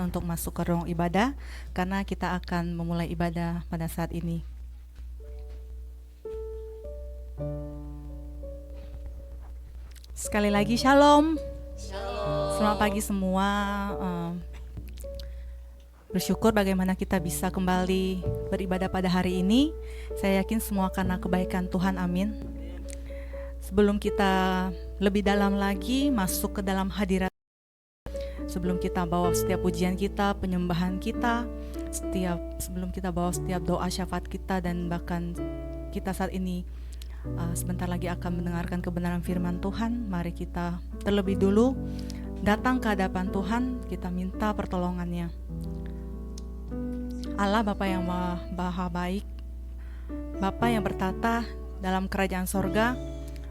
silakan untuk masuk ke ruang ibadah karena kita akan memulai ibadah pada saat ini. Sekali lagi shalom. Selamat pagi semua. Bersyukur bagaimana kita bisa kembali beribadah pada hari ini. Saya yakin semua karena kebaikan Tuhan, amin. Sebelum kita lebih dalam lagi masuk ke dalam hadirat, sebelum kita bawa setiap pujian kita, penyembahan kita, sebelum kita bawa setiap doa syafaat kita, dan bahkan kita saat ini sebentar lagi akan mendengarkan kebenaran firman Tuhan, mari kita terlebih dulu datang ke hadapan Tuhan, kita minta pertolongannya. Allah Bapa yang Maha Baik, Bapa yang bertata dalam kerajaan sorga,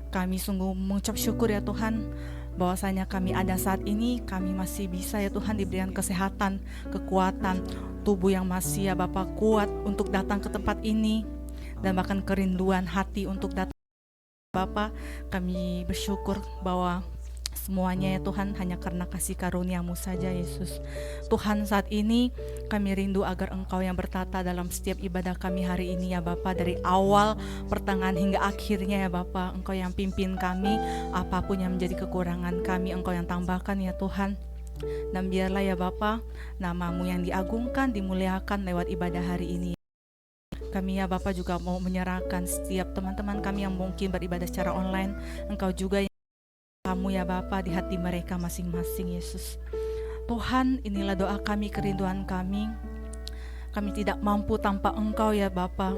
kami sungguh mengucap syukur ya Tuhan, bahwasanya kami ada saat ini, kami masih bisa ya Tuhan diberikan kesehatan, kekuatan, tubuh yang masih ya Bapa kuat untuk datang ke tempat ini, dan bahkan kerinduan hati untuk datang Bapa. Kami bersyukur bahwa semuanya ya Tuhan hanya karena kasih karunia-Mu saja Yesus. Tuhan, saat ini kami rindu agar Engkau yang bertata dalam setiap ibadah kami hari ini ya Bapa, dari awal, pertengahan hingga akhirnya ya Bapa. Engkau yang pimpin kami, apapun yang menjadi kekurangan kami Engkau yang tambahkan ya Tuhan. Dan biarlah ya Bapa, nama-Mu yang diagungkan, dimuliakan lewat ibadah hari ini. Kami ya Bapa juga mau menyerahkan setiap teman-teman kami yang mungkin beribadah secara online. Engkau juga yang kamu ya Bapa di hati mereka masing-masing Yesus. Tuhan, inilah doa kami, kerinduan kami. Kami tidak mampu tanpa Engkau ya Bapa.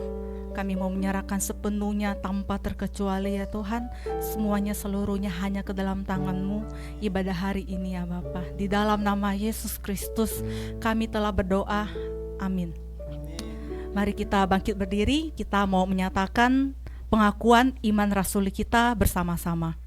Kami mau menyerahkan sepenuhnya tanpa terkecuali ya Tuhan. Semuanya seluruhnya hanya ke dalam tangan-Mu. Ibadah hari ini ya Bapa, di dalam nama Yesus Kristus kami telah berdoa. Amin. Mari kita bangkit berdiri, kita mau menyatakan pengakuan iman rasuli kita bersama-sama.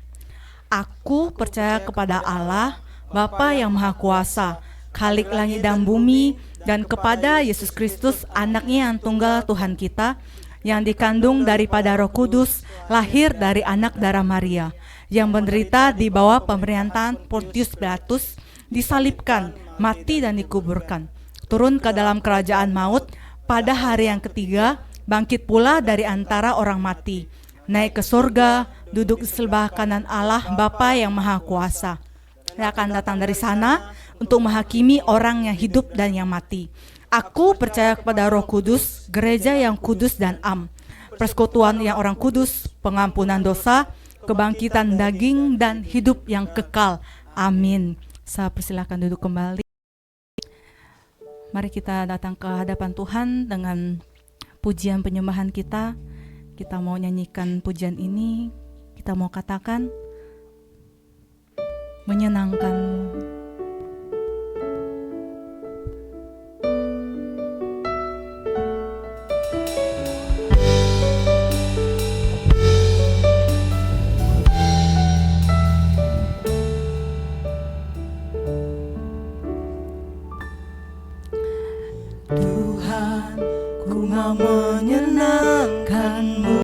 Aku percaya kepada Allah, Bapa yang Maha Kuasa, Khalik langit dan bumi, dan kepada Yesus Kristus, Anaknya yang tunggal Tuhan kita, yang dikandung daripada Roh Kudus, lahir dari anak darah Maria, yang menderita di bawah pemerintahan Pontius Pilatus, disalibkan, mati dan dikuburkan, turun ke dalam kerajaan maut, pada hari yang ketiga, bangkit pula dari antara orang mati, naik ke surga, duduk di sebelah kanan Allah Bapa yang Maha Kuasa. Dia akan datang dari sana untuk menghakimi orang yang hidup dan yang mati. Aku percaya kepada Roh Kudus, gereja yang kudus dan am, persekutuan yang orang kudus, pengampunan dosa, kebangkitan daging dan hidup yang kekal. Amin. Saya persilakan duduk kembali. Mari kita datang ke hadapan Tuhan dengan pujian penyembahan kita. Kita mau nyanyikan pujian ini, kita mau katakan menyenangkan-Mu. Tuhan, ku mau menyenangkan-Mu.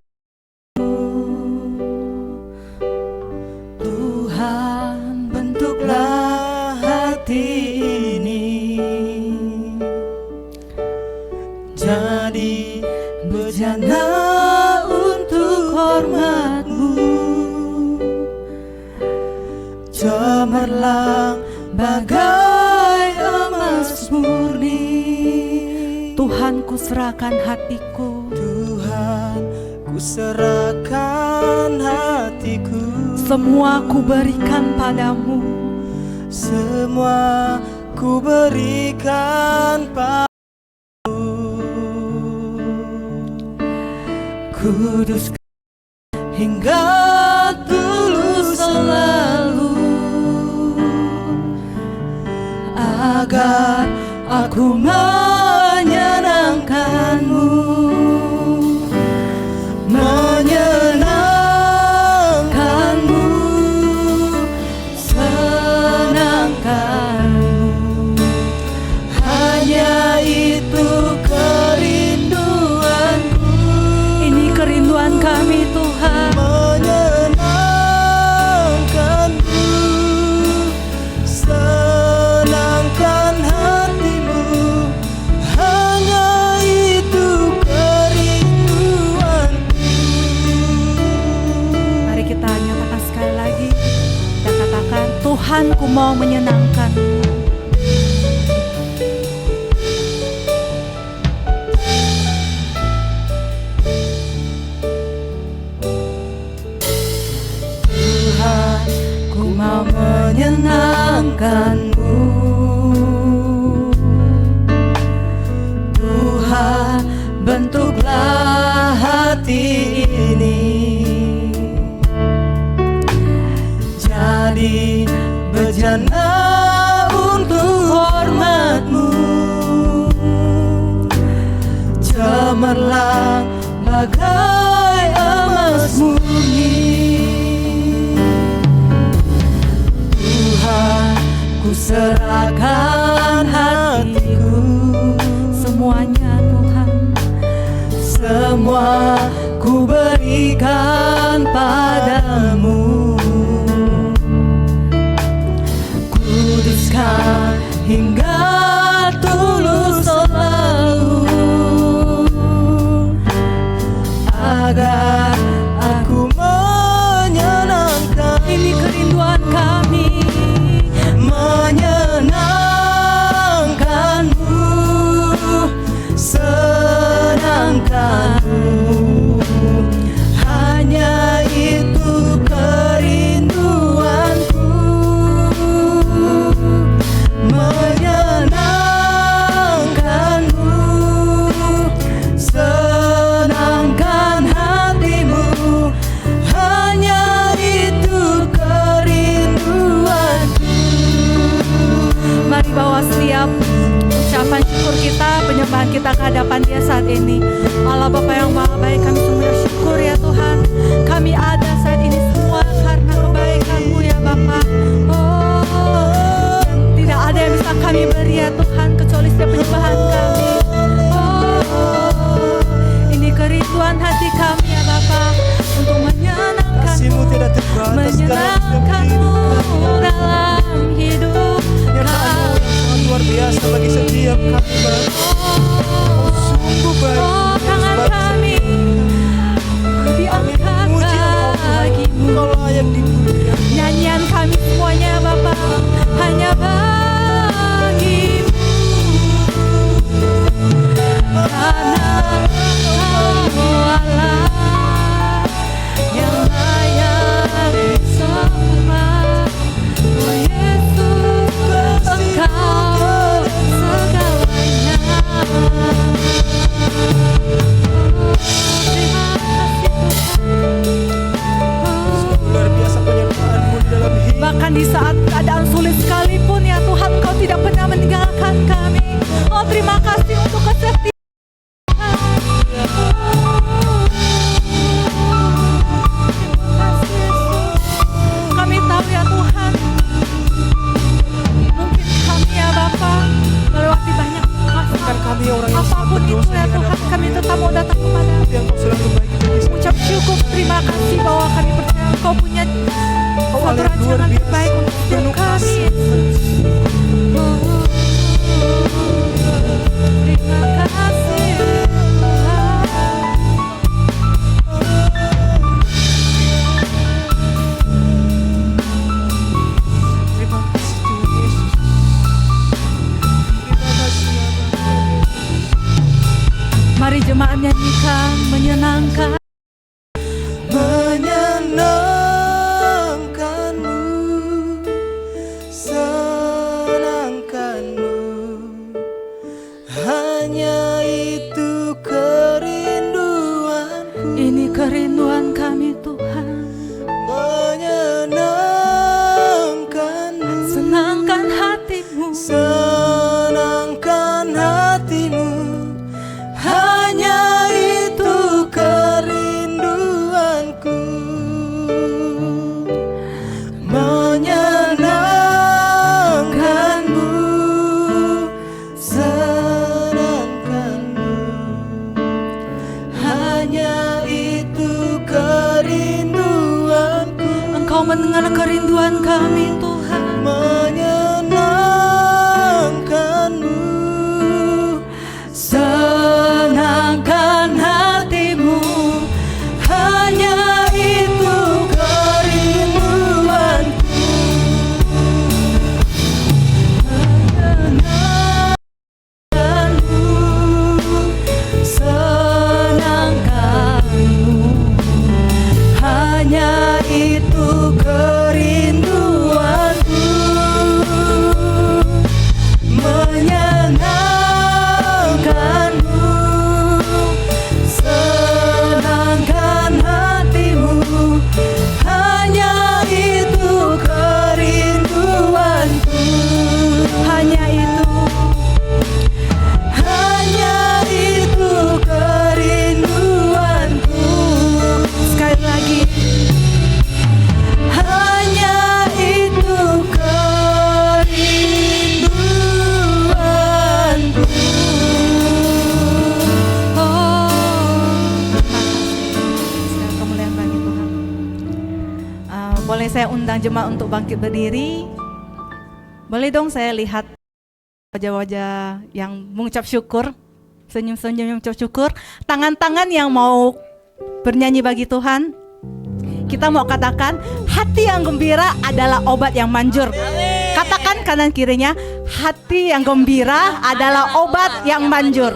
Tuhan, bentuklah hati ini jadi bejana untuk hormat-Mu. Cemerlang bagai emas murni. Tuhan, ku serahkan hatiku. Tuhan, ku serahkan hatiku. Semua ku berikan padamu. Semua ku berikan padamu. Kudus hingga tulus selalu, agar aku menyenangkan-Mu, menyenangkan-Mu, senangkan-Mu. Hanya itu kerinduanku. Ini kerinduan kami Tuhan. Menyenangkan-Mu, senangkan hati. Tuhan, ku mau menyenangkan. Tuhan, ku mau menyenangkan-Mu. Tuhan, bentuklah hati ini jadi bejana untuk hormat-Mu. Cemerlang bagai emas murni. Tuhan, ku serahkan hatiku, Semuanya Tuhan, semua ku berikan padamu. Kuduskan hingga tulus selalu, agar aku menyenangkan. ini kerinduan kami. Menyenangkan-Mu, senangkan-Mu, hanya itu kerinduanku. Menyenangkan-Mu, senangkan hatimu, hanya itu kerinduanku. Mari bawa setiap ucapan syukur kita, penyembahan kita ke hadapan Dia saat ini. Allah Bapa yang Maha Baik, kami sungguh bersyukur ya Tuhan. Kami ada saat ini semua karena kebaikan-Mu ya Bapa. Oh, tidak ada yang bisa kami beri ya Tuhan kecuali setiap penyembahan kami. Oh, ini kerinduan hati kami ya Bapa, untuk Kasih-Mu tidak terbatas dalam menyenangkan-Mu dalam hidup nyataanmu sangat luar biasa bagi setiap kami, Bapa. Sungguh baik. Oh, tangan Sebab kami diangkat memuji Engkau, Tuhan. bagimu. Engkau layak dipuji. Nyanyian kami semuanya Bapa hanya bagimu, karena Engkau Allah yang layak disembah. Oh Yesus, Engkau segalanya. Terima kasih Tuhan. Luar biasa penyertaan-Mu di dalam hidup. Bahkan di saat keadaan sulit sekalipun ya Tuhan, Engkau tidak pernah meninggalkan kami. Oh, terima kasih untuk kesetiaan. Kami tahu ya Tuhan, mungkin kami ya Bapa melewati banyak Bukan masalah. kami orang yang Apapun itu berdosa ya di Tuhan, hadapan-Mu, kami tetap mau datang kepada tapi Engkau selalu baik bagi kami. ucap syukur, terima kasih bahwa kami percaya Engkau punya Engkau satu Allah yang luar rancangan biasa, terbaik untuk hidup penuh kami. kasih. Terima kasih Tuhan. Terima kasih Tuhan Yesus. Terima kasih ya Bapa. Mari jemaat nyanyikan menyenangkan. Menyenangkan-Mu, senangkan-Mu, hanya itu kerinduanku. Ini kerinduan kami Tuhan. Menyenangkan-Mu, Senangkan hatimu. senangkan hatimu, hanya itu kerinduanku. Menyenangkan-Mu, senangkan-Mu, hanya itu kerinduanku. Engkau mendengar kerinduan kami Tuhan. Menyenangkan-Mu, senangkan hatimu, hanya itu kerinduanku. saya undang jemaat untuk bangkit berdiri. Boleh dong saya lihat wajah-wajah yang mengucap syukur, senyum-senyum yang mengucap syukur. Tangan-tangan yang mau bernyanyi bagi Tuhan. Kita mau katakan, hati yang gembira adalah obat yang manjur. Katakan kanan kirinya, hati yang gembira adalah obat yang manjur.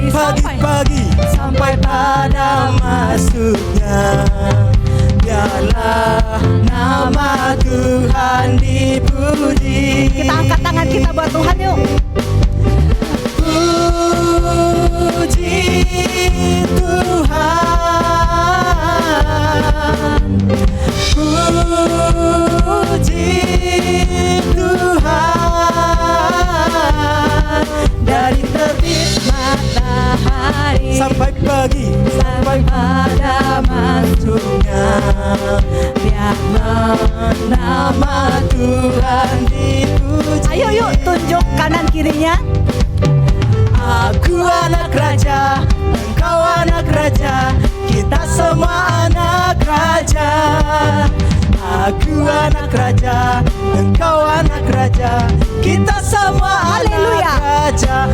Pagi-pagi sampai pada masuknya, biarlah nama Tuhan dipuji. Kita angkat tangan kita buat Tuhan yuk. Puji Tuhan, puji Tuhan, dari terbit matahari sampai pagi, sampai pada masuknya, biarlah nama Tuhan dipuji. Ayo yuk tunjuk kanan kirinya. Aku anak raja, engkau anak raja, kita semua anak raja. Aku anak raja, engkau anak raja, kita semua Haleluya. anak raja.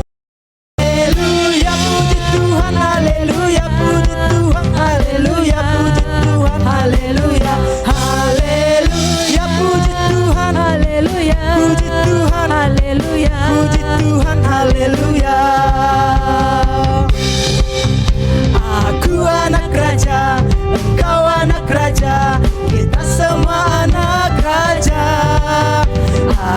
Haleluya, puji Tuhan, haleluya, puji Tuhan, haleluya, puji Tuhan, haleluya, haleluya, puji Tuhan, haleluya, puji Tuhan, haleluya, puji Tuhan, haleluya. Aku anak raja, engkau anak raja, kita semua anak raja.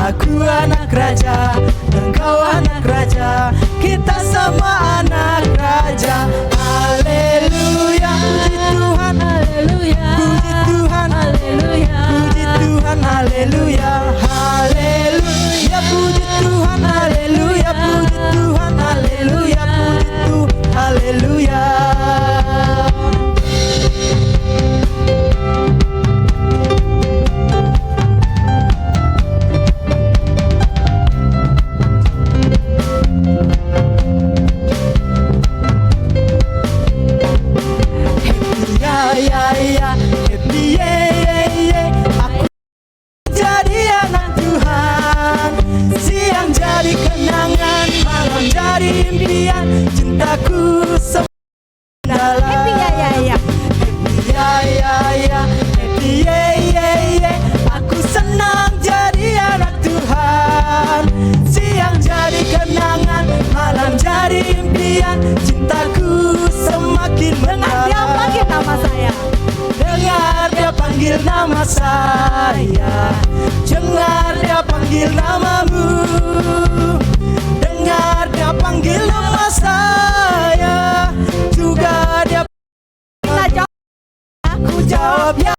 Aku anak raja, engkau anak raja, kita semua anak raja. Haleluya, puji Tuhan, haleluya, puji Tuhan, haleluya, puji Tuhan, haleluya, haleluya, puji Tuhan, haleluya, puji Tuhan, haleluya, puji Tuhan, haleluya. Cintaku sedalam. Happy ya ya ya. Happy ya ya ya. Happy ye ye ye. Aku senang jadi anak Tuhan. Siang jadi kenangan, malam jadi impian. Cintaku semakin mendalam. Dengar dia panggil nama saya. Dengar dia panggil nama saya. Dengar dia panggil namamu. Dengar Ku jawab ya,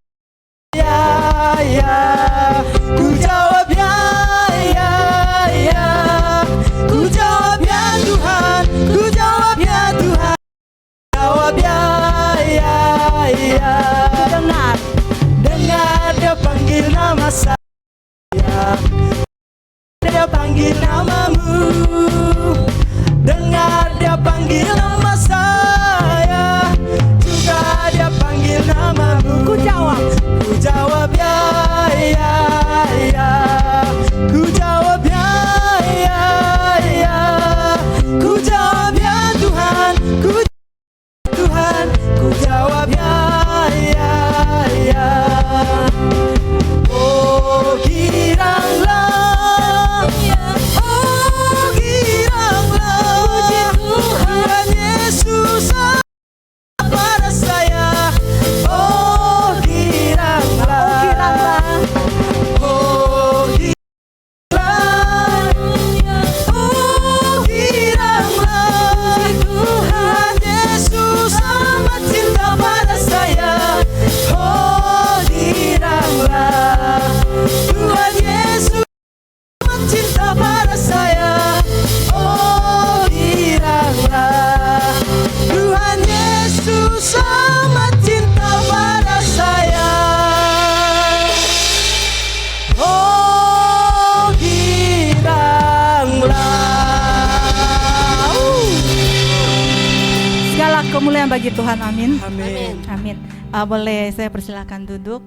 ya, ya. Ku jawab ya, ya, ya. Ku jawab ya Tuhan, ku jawab ya Tuhan. Jawab ya, ya, ya. Dengar, dengar dia panggil nama saya. Dia panggil namamu. Dengar dia panggil nama saya. Juga dia panggil namamu. Ku jawab ya, ya, ya. Ku jawab ya, ya, ya. Ku jawab ya Tuhan, ku Tuhan, ku jawab ya, ya, ya. Oh giranglah, oh giranglah, Tuhan Yesus pada saya. Oh giranglah, oh giranglah, oh giranglah, Tuhan Yesus amat cinta pada saya. Oh giranglah, Tuhan Yesus amat cinta pada saya. Oh giranglah, Tuhan Yesus amat cinta pada saya. Oh giranglah. Segala kemuliaan bagi Tuhan, amin. Amin. Amin. Boleh saya persilakan duduk.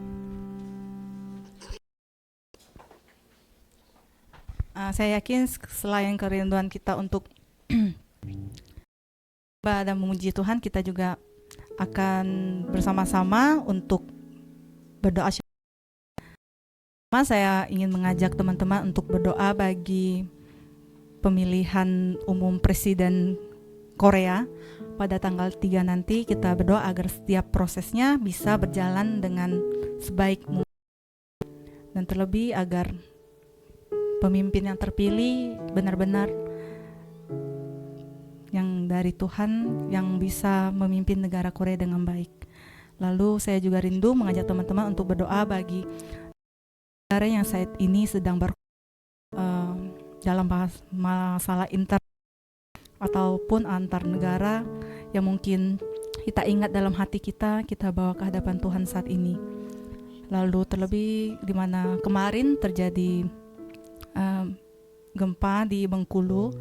Saya yakin selain kerinduan kita untuk dan memuji Tuhan, kita juga akan bersama-sama untuk berdoa. Saya ingin mengajak teman-teman untuk berdoa bagi pemilihan umum presiden Korea pada tanggal 3 nanti. Kita berdoa agar setiap prosesnya bisa berjalan dengan sebaik mungkin, dan terlebih agar pemimpin yang terpilih benar-benar yang dari Tuhan, yang bisa memimpin negara Korea dengan baik. Lalu saya juga rindu mengajak teman-teman untuk berdoa bagi negara yang saat ini sedang dalam masalah inter ataupun antar negara yang mungkin kita ingat dalam hati kita bawa ke hadapan Tuhan saat ini. Lalu terlebih di mana kemarin terjadi gempa di Bengkulu,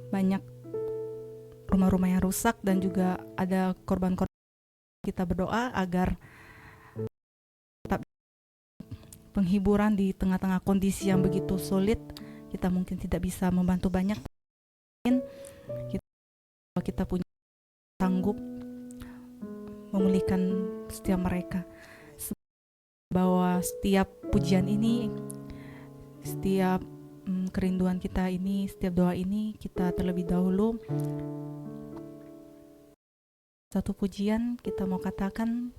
banyak rumah-rumah yang rusak dan juga ada korban-korban. Kita berdoa agar tetap penghiburan di tengah-tengah kondisi yang begitu sulit. Kita mungkin tidak bisa membantu banyak, kita punya sanggup memulihkan setiap mereka. Bahwa setiap pujian ini, setiap kerinduan kita ini, setiap doa ini, kita terlebih dahulu satu pujian kita mau katakan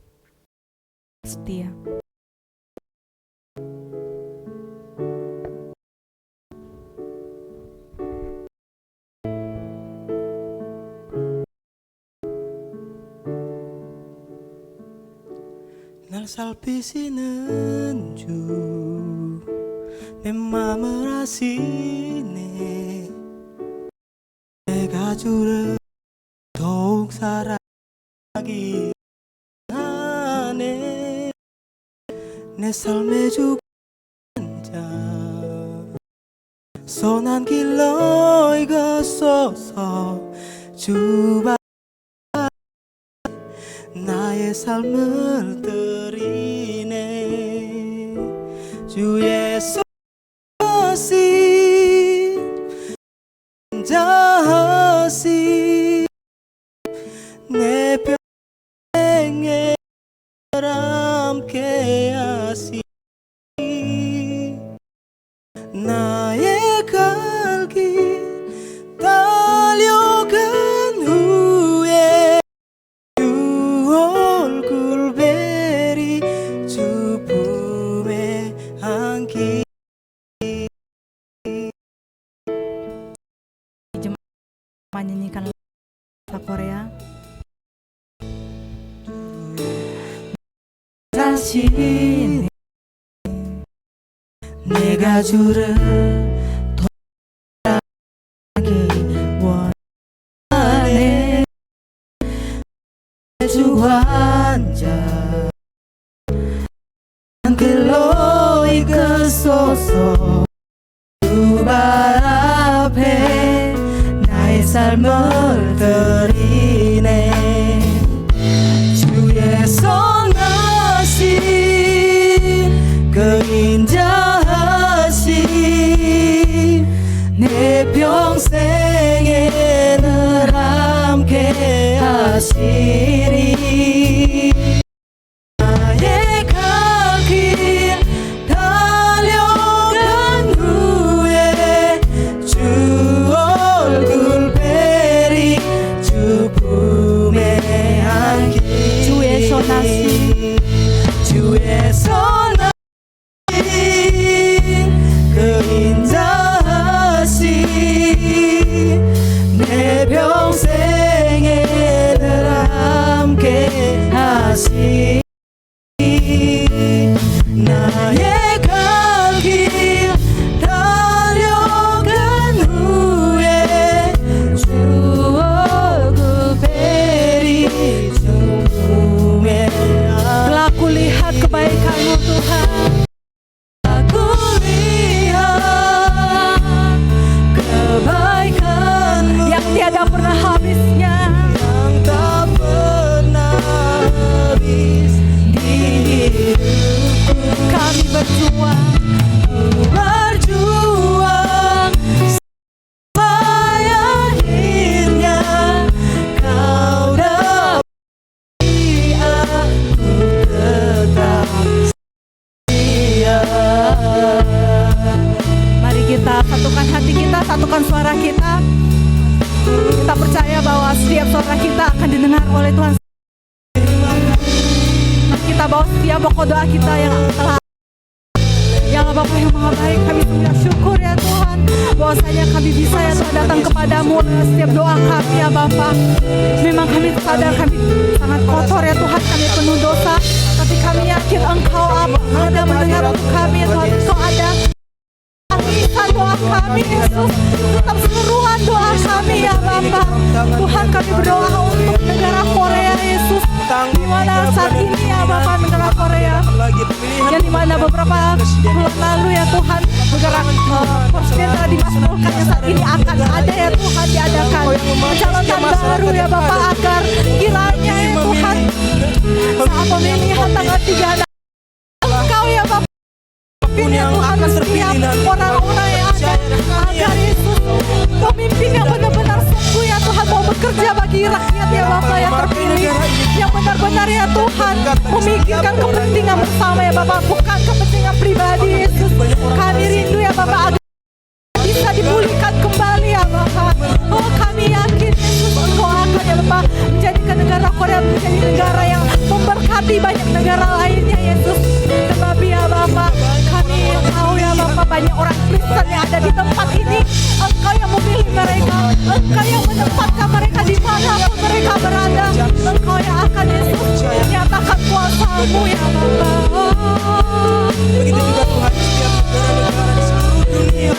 setia. 날 살피시는 주 내 맘을 아시네. 내가 주를 더욱 사랑하기 하네. 내 삶의 주관자 선한 길로 이것소서. 주바 나의 삶을 드리네. 주 예수 자하시 내 평생에 함께 하시. 나의 갈 길 달려간 후에 주 얼굴 뵈리 주 품에 안기. Menyanyikan lagu Korea. 대신 내가 주를 돌아가기 원하네. 주 환자 길로 이끌소서. 주 발 앞에 나의 삶을 드리네. 주의 선하신 그 인자하신 내 평생에 늘 함께 하시리. 나의 갈 길 달려간 후에 주 얼굴 뵈리. 주 품에 안기. 주의 선하신 주의 선하신 그 인자하신 내 평생에 늘 함께 하시. 나의 갈 길 달려간 후에 주 얼굴 뵈리. 주 품에 telah kulihat kebaikan-Mu Tuhan. aku lihat kebaikan-Mu yang tiada pernah habisnya. yang tak pernah habis di hidupku. Kami berjuang Berjuang sampai akhirnya kau dapat aku tetap setia. Mari kita satukan hati kita, satukan suara kita. Kita percaya bahwa setiap suara kita akan didengar oleh Tuhan. Mari kita bawa setiap pokok doa kita yang telah Ya Allah Bapa yang Maha Baik, kami sungguh syukur ya Tuhan bahwasanya kami bisa ya Tuhan datang kepadamu dengan setiap doa kami ya Bapa. Memang kami sadar kami sangat kotor ya Tuhan, kami penuh dosa, tapi kami yakin Engkau ada mendengar untuk kami ya Tuhan. Engkau ada lisan doa kami Yesus, tetap seluruhan doa kami ya Bapa. Tuhan, kami berdoa untuk negara Korea Yesus, di mana saat ini ya Bapa, negara Korea yang dimana beberapa bulan lalu ya Tuhan negara presiden telah dimasukkan yang saat ini akan ada ya Tuhan diadakan pencalonan baru ya Bapa, agar kiranya ya Tuhan saat pemilihan tanggal 3 Engkau ya Bapa ya Tuhan setiap orang-orang yang ada, agar Yesus pemimpin yang benar-benar sungguh ya Tuhan mau bekerja bagi rakyat ya Bapa yang terpilih, yang benar-benar ya Tuhan memikirkan kepentingan bersama ya Bapa, bukan kepentingan pribadi Yesus. Kami rindu ya Bapa agar bisa dipulihkan kembali ya Bapa. Oh, kami yakin Yesus Engkau akan ya Bapa menjadikan negara Korea menjadi negara yang memberkati banyak negara lainnya Yesus. Tetapi ya Bapa, kami tahu ya Bapa banyak orang Kristen yang ada di tempat ini. Engkau yang memilih mereka, Engkau yang menempatkan mereka di manapun mereka berada. Engkau yang akan Yesus menyatakan kuasa-Mu ya Bapa. Begitu juga Tuhan setiap negara-negara di seluruh dunia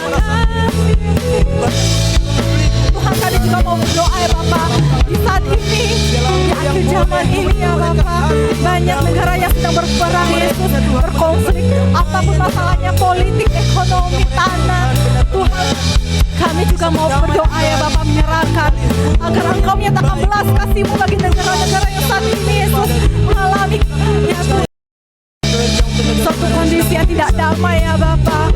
Tuhan, kami juga mau berdoa ya Bapa di saat ini, di akhir zaman ini ya Bapa, banyak negara yang sedang berperang Yesus, berkonflik, apapun masalahnya, politik, ekonomi, tanah. Tuhan, kami juga mau berdoa ya Bapa, menyerahkan agar Engkau menyatakan belas kasih-Mu bagi negara-negara yang saat ini Yesus mengalami ya Tuhan suatu kondisi yang tidak damai ya Bapa.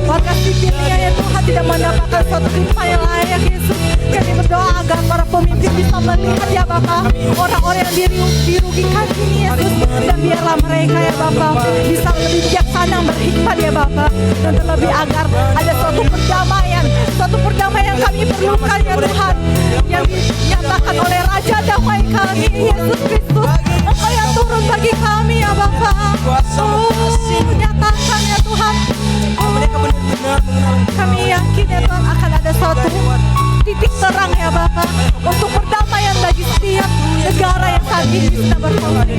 Warga sipilnya ya Tuhan tidak mendapatkan suatu timpa yang layak Yesus. Kami berdoa agar para pemimpin bisa melihat ya Bapa orang-orang yang dirugikan ini Yesus, dan biarlah mereka ya Bapa bisa lebih bijaksana berhikmat ya Bapa, dan terlebih agar ada suatu perdamaian kami perlukan ya Tuhan, yang dinyatakan oleh Raja Damai kami Yesus Kristus. Engkau yang turun bagi kami ya Bapa. Nyatakan ya Tuhan, kami yakin ya Tuhan akan ada suatu titik terang ya Bapa untuk perdamaian bagi setiap negara yang saat ini sedang berkongsi. Kami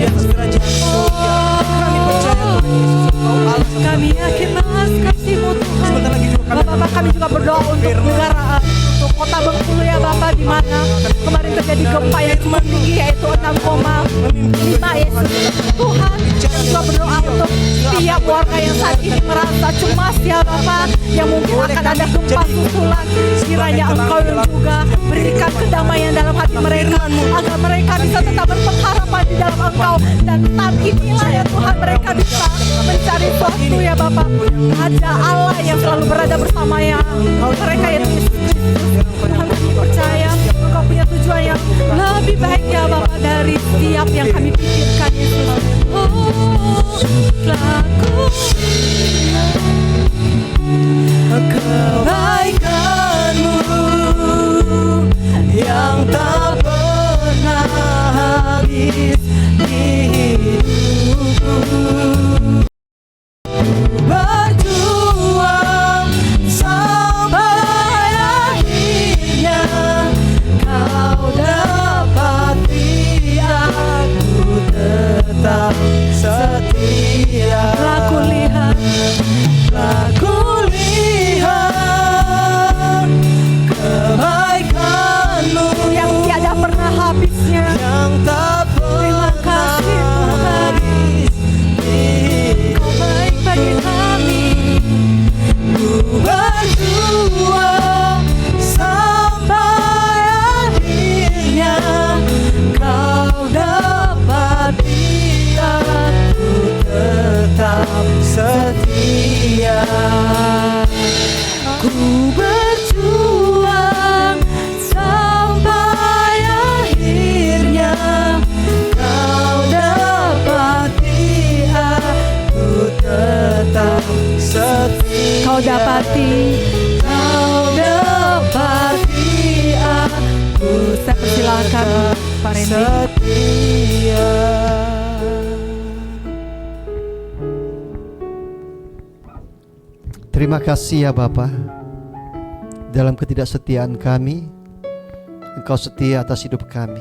percaya Tuhan Yesus, Engkau Allah yang Kami yakin bahas kasih-Mu Tuhan. Sebentar lagi juga kami Bapak, kami juga berdoa untuk negara, untuk kota Bengkulu ya Bapak, di mana kemarin terjadi gempa yang cukup tinggi yaitu 6,5 Yesus. Tuhan, kami juga berdoa untuk setiap warga yang saat ini merasa cemas ya Bapak, yang mungkin akan ada gempa susulan. Kiranya Engkau yang juga berikan kedamaian dalam hati mereka, agar mereka bisa tetap berpengharapan di dalam Engkau. Dan saat inilah ya Tuhan, mereka bisa mencari suatu ya Bapak, ada Allah yang selalu berada bersama ya mereka ya Yesus Kristus. Tuhan, kami percaya Engkau punya tujuan yang lebih baik ya Bapak dari setiap yang kami pikirkan Yesus. Oh, laku kebaikan-Mu yang tak pernah habis di hidupku. Berjuang sampai akhirnya Kau dapati aku tetap setia. Aku lihat kebaikan-Mu yang tiada pernah habisnya. yang tak Terima pernah kasih Tuhan, habis di Kau baik bagi kami. Ku berjuang sampai akhirnya Kau dapati aku tetap setia. Ku berjuang sampai akhirnya Kau dapati aku tetap setia. Kau dapati aku Saya persilakan Pak Randy. setia. Terima kasih ya Bapa, dalam ketidaksetiaan kami, Engkau setia atas hidup kami.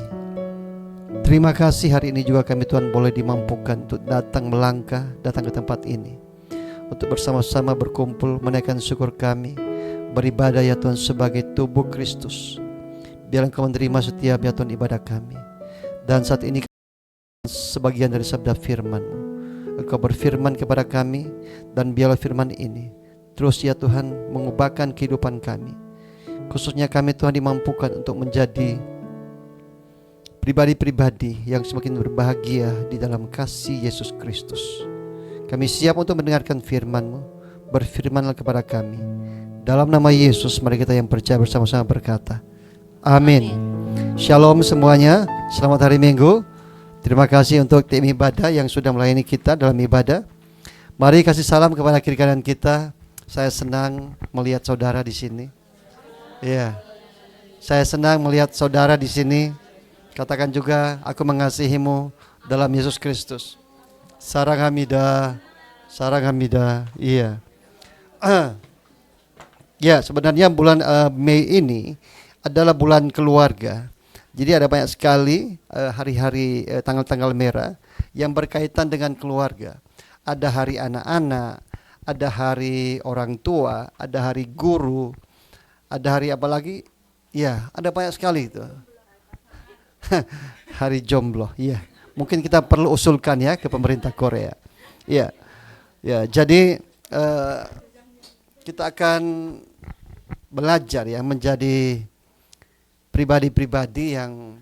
Terima kasih hari ini juga kami Tuhan boleh dimampukan untuk datang melangkah, datang ke tempat ini, untuk bersama-sama berkumpul menaikkan syukur kami, beribadah ya Tuhan sebagai tubuh Kristus. Biar Engkau menerima setiap ya Tuhan ibadah kami. Dan saat ini sebagian dari sabda firman-Mu, Engkau berfirman kepada kami, dan biarlah firman ini terus ya Tuhan mengubahkan kehidupan kami. Khususnya kami Tuhan dimampukan untuk menjadi pribadi-pribadi yang semakin berbahagia di dalam kasih Yesus Kristus. Kami siap untuk mendengarkan firman-Mu. Berfirmanlah kepada kami. Dalam nama Yesus mari kita yang percaya bersama-sama berkata amin. Shalom semuanya, selamat hari Minggu. Terima kasih untuk tim ibadah yang sudah melayani kita dalam ibadah. Mari kasih salam kepada kiri kanan kita. Saya senang melihat saudara di sini. Ya, saya senang melihat saudara di sini. Katakan juga, aku mengasihimu dalam Yesus Kristus. Sarang Hamidah, sarang Hamidah. Iya. Ya, sebenarnya bulan Mei ini adalah bulan keluarga. Jadi ada banyak sekali hari-hari tanggal-tanggal merah yang berkaitan dengan keluarga. Ada hari anak-anak, ada hari orang tua, ada hari guru, ada hari apa lagi? Ya, ada banyak sekali itu. Hari jomblo, ya. Mungkin kita perlu usulkan ya ke pemerintah Korea. Ya, ya. Jadi kita akan belajar ya menjadi pribadi-pribadi yang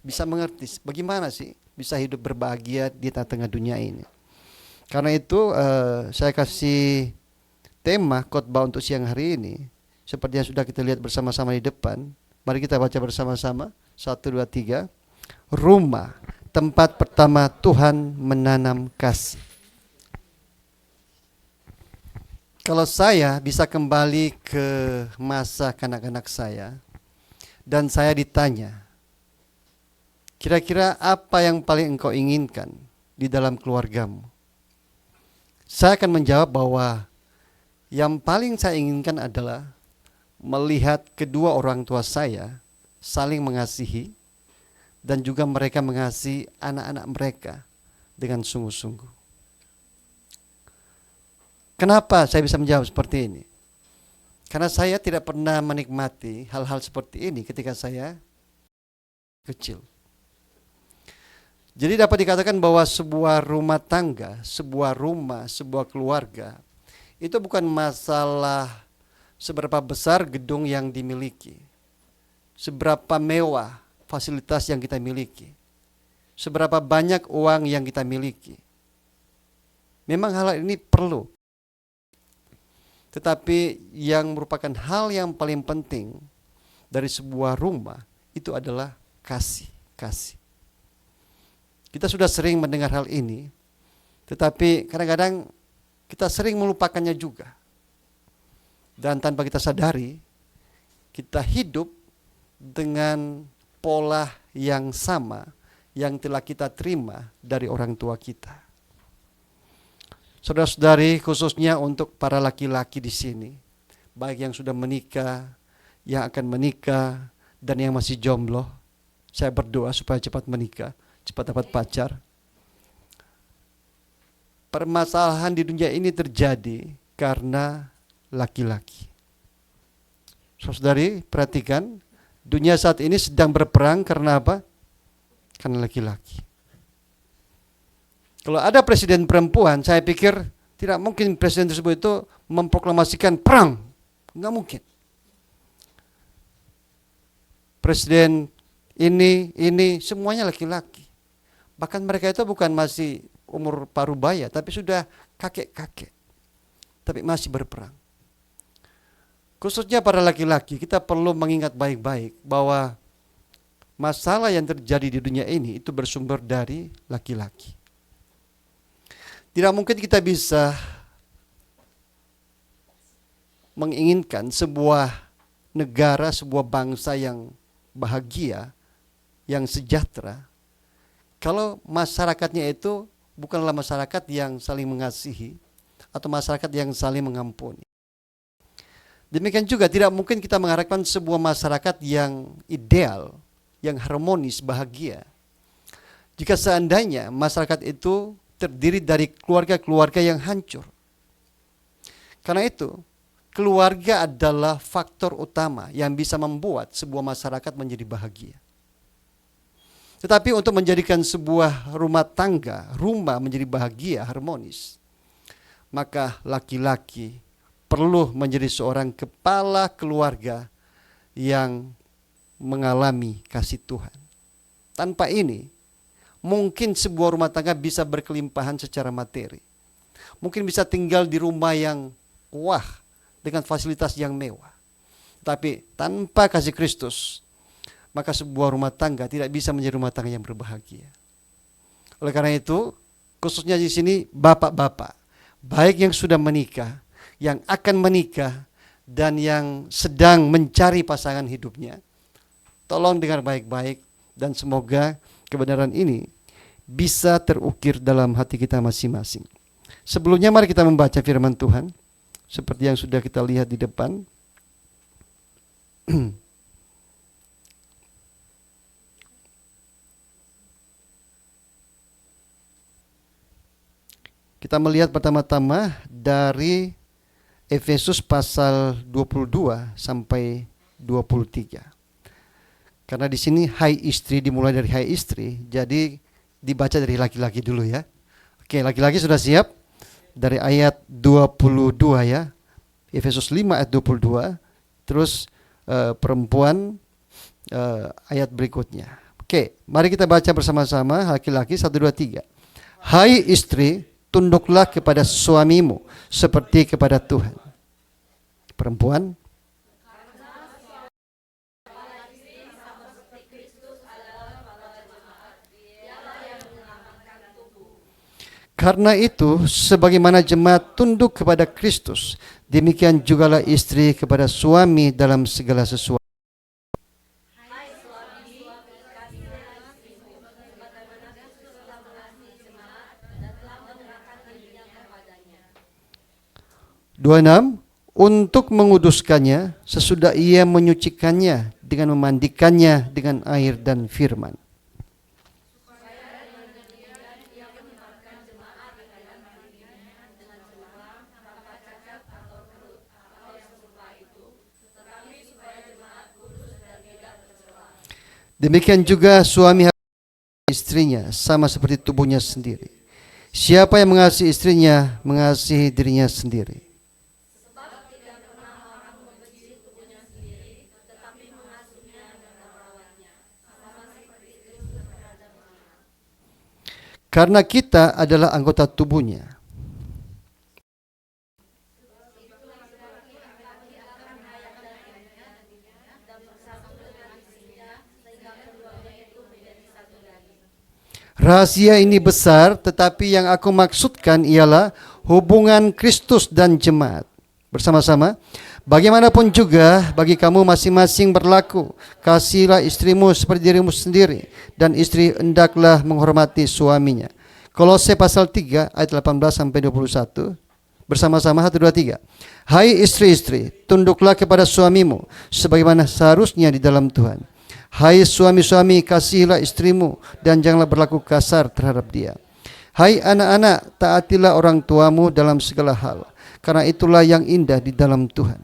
bisa mengerti bagaimana sih bisa hidup berbahagia di tengah-tengah dunia ini. Karena itu saya kasih tema khotbah untuk siang hari ini seperti yang sudah kita lihat bersama-sama di depan. Mari kita baca bersama-sama. 1, 2, 3. Rumah, tempat pertama Tuhan menanam kasih. Kalau saya bisa kembali ke masa kanak-kanak saya dan saya ditanya, kira-kira apa yang paling engkau inginkan di dalam keluargamu? Saya akan menjawab bahwa yang paling saya inginkan adalah melihat kedua orang tua saya saling mengasihi, dan juga mereka mengasihi anak-anak mereka dengan sungguh-sungguh. Kenapa saya bisa menjawab seperti ini? Karena saya tidak pernah menikmati hal-hal seperti ini ketika saya kecil. Jadi dapat dikatakan bahwa sebuah rumah tangga, sebuah rumah, sebuah keluarga itu bukan masalah seberapa besar gedung yang dimiliki, seberapa mewah fasilitas yang kita miliki, seberapa banyak uang yang kita miliki. Memang hal ini perlu. Tetapi yang merupakan hal yang paling penting dari sebuah rumah itu adalah kasih. Kita sudah sering mendengar hal ini, tetapi kadang-kadang kita sering melupakannya juga. Dan tanpa kita sadari, kita hidup dengan pola yang sama yang telah kita terima dari orang tua kita. Saudara-saudari, khususnya untuk para laki-laki di sini, baik yang sudah menikah, yang akan menikah, dan yang masih jomblo, saya berdoa supaya cepat menikah, cepat dapat pacar. Permasalahan di dunia ini terjadi karena laki-laki. Saudari, perhatikan, dunia saat ini sedang berperang karena apa? Karena laki-laki. Kalau ada presiden perempuan, saya pikir tidak mungkin presiden tersebut itu memproklamasikan perang. Enggak mungkin. Presiden ini semuanya laki-laki. Bahkan mereka itu bukan masih umur parubaya, tapi sudah kakek-kakek. Tapi masih berperang. Khususnya para laki-laki, kita perlu mengingat baik-baik bahwa masalah yang terjadi di dunia ini itu bersumber dari laki-laki. Tidak mungkin kita bisa menginginkan sebuah negara, sebuah bangsa yang bahagia, yang sejahtera, kalau masyarakatnya itu bukanlah masyarakat yang saling mengasihi atau masyarakat yang saling mengampuni. Demikian juga tidak mungkin kita mengharapkan sebuah masyarakat yang ideal, yang harmonis, bahagia, jika seandainya masyarakat itu terdiri dari keluarga-keluarga yang hancur. Karena itu, keluarga adalah faktor utama yang bisa membuat sebuah masyarakat menjadi bahagia. Tetapi untuk menjadikan sebuah rumah tangga, rumah menjadi bahagia, harmonis, maka laki-laki perlu menjadi seorang kepala keluarga yang mengalami kasih Tuhan. Tanpa ini, mungkin sebuah rumah tangga bisa berkelimpahan secara materi. Mungkin bisa tinggal di rumah yang wah, dengan fasilitas yang mewah. Tapi tanpa kasih Kristus, maka sebuah rumah tangga tidak bisa menjadi rumah tangga yang berbahagia. Oleh karena itu, khususnya di sini bapak-bapak, baik yang sudah menikah, yang akan menikah, dan yang sedang mencari pasangan hidupnya, tolong dengar baik-baik dan semoga kebenaran ini bisa terukir dalam hati kita masing-masing. Sebelumnya mari kita membaca firman Tuhan seperti yang sudah kita lihat di depan. Kita melihat pertama-tama dari Efesus pasal 22 sampai 23. Karena di sini hai istri dimulai dari hai istri, jadi dibaca dari laki-laki dulu ya. Oke, laki-laki sudah siap? Dari ayat 22 ya. Efesus 5 ayat 22. Terus perempuan ayat berikutnya. Oke, mari kita baca bersama-sama laki-laki 1 2 3. Hai istri, tunduklah kepada suamimu seperti kepada Tuhan. Perempuan, karena itu, sebagaimana jemaat tunduk kepada Kristus, demikian jugalah istri kepada suami dalam segala sesuatu. Dua enam, untuk menguduskannya sesudah ia menyucikannya dengan memandikannya dengan air dan firman. Demikian juga suami harus mengasihi istrinya sama seperti tubuhnya sendiri. Siapa yang mengasihi istrinya mengasihi dirinya sendiri. Karena kita adalah anggota tubuhnya. Rahasia ini besar, tetapi yang aku maksudkan ialah hubungan Kristus dan jemaat. Bersama-sama, bagaimanapun juga bagi kamu masing-masing berlaku, kasihilah istrimu seperti dirimu sendiri, dan istri hendaklah menghormati suaminya. Kolose pasal 3 ayat 18 sampai 21. Bersama-sama 1 2 3. Hai istri-istri, tunduklah kepada suamimu sebagaimana seharusnya di dalam Tuhan. Hai suami-suami, kasihilah istrimu dan janganlah berlaku kasar terhadap dia. Hai anak-anak, taatilah orang tuamu dalam segala hal, karena itulah yang indah di dalam Tuhan.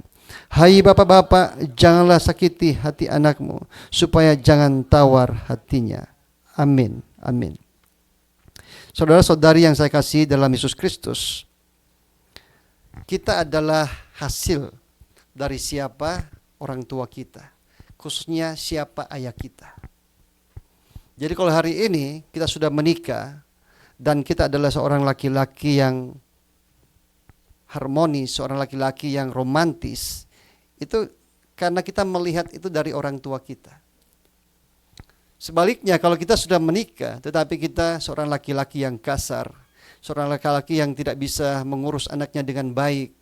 Hai bapak-bapak, janganlah sakiti hati anakmu, supaya jangan tawar hatinya. Amin. Amin. Saudara-saudari yang saya kasihi dalam Yesus Kristus, kita adalah hasil dari siapa orang tua kita. Khususnya siapa ayah kita. Jadi kalau hari ini kita sudah menikah dan kita adalah seorang laki-laki yang harmonis, seorang laki-laki yang romantis, itu karena kita melihat itu dari orang tua kita. Sebaliknya kalau kita sudah menikah tetapi kita seorang laki-laki yang kasar, seorang laki-laki yang tidak bisa mengurus anaknya dengan baik,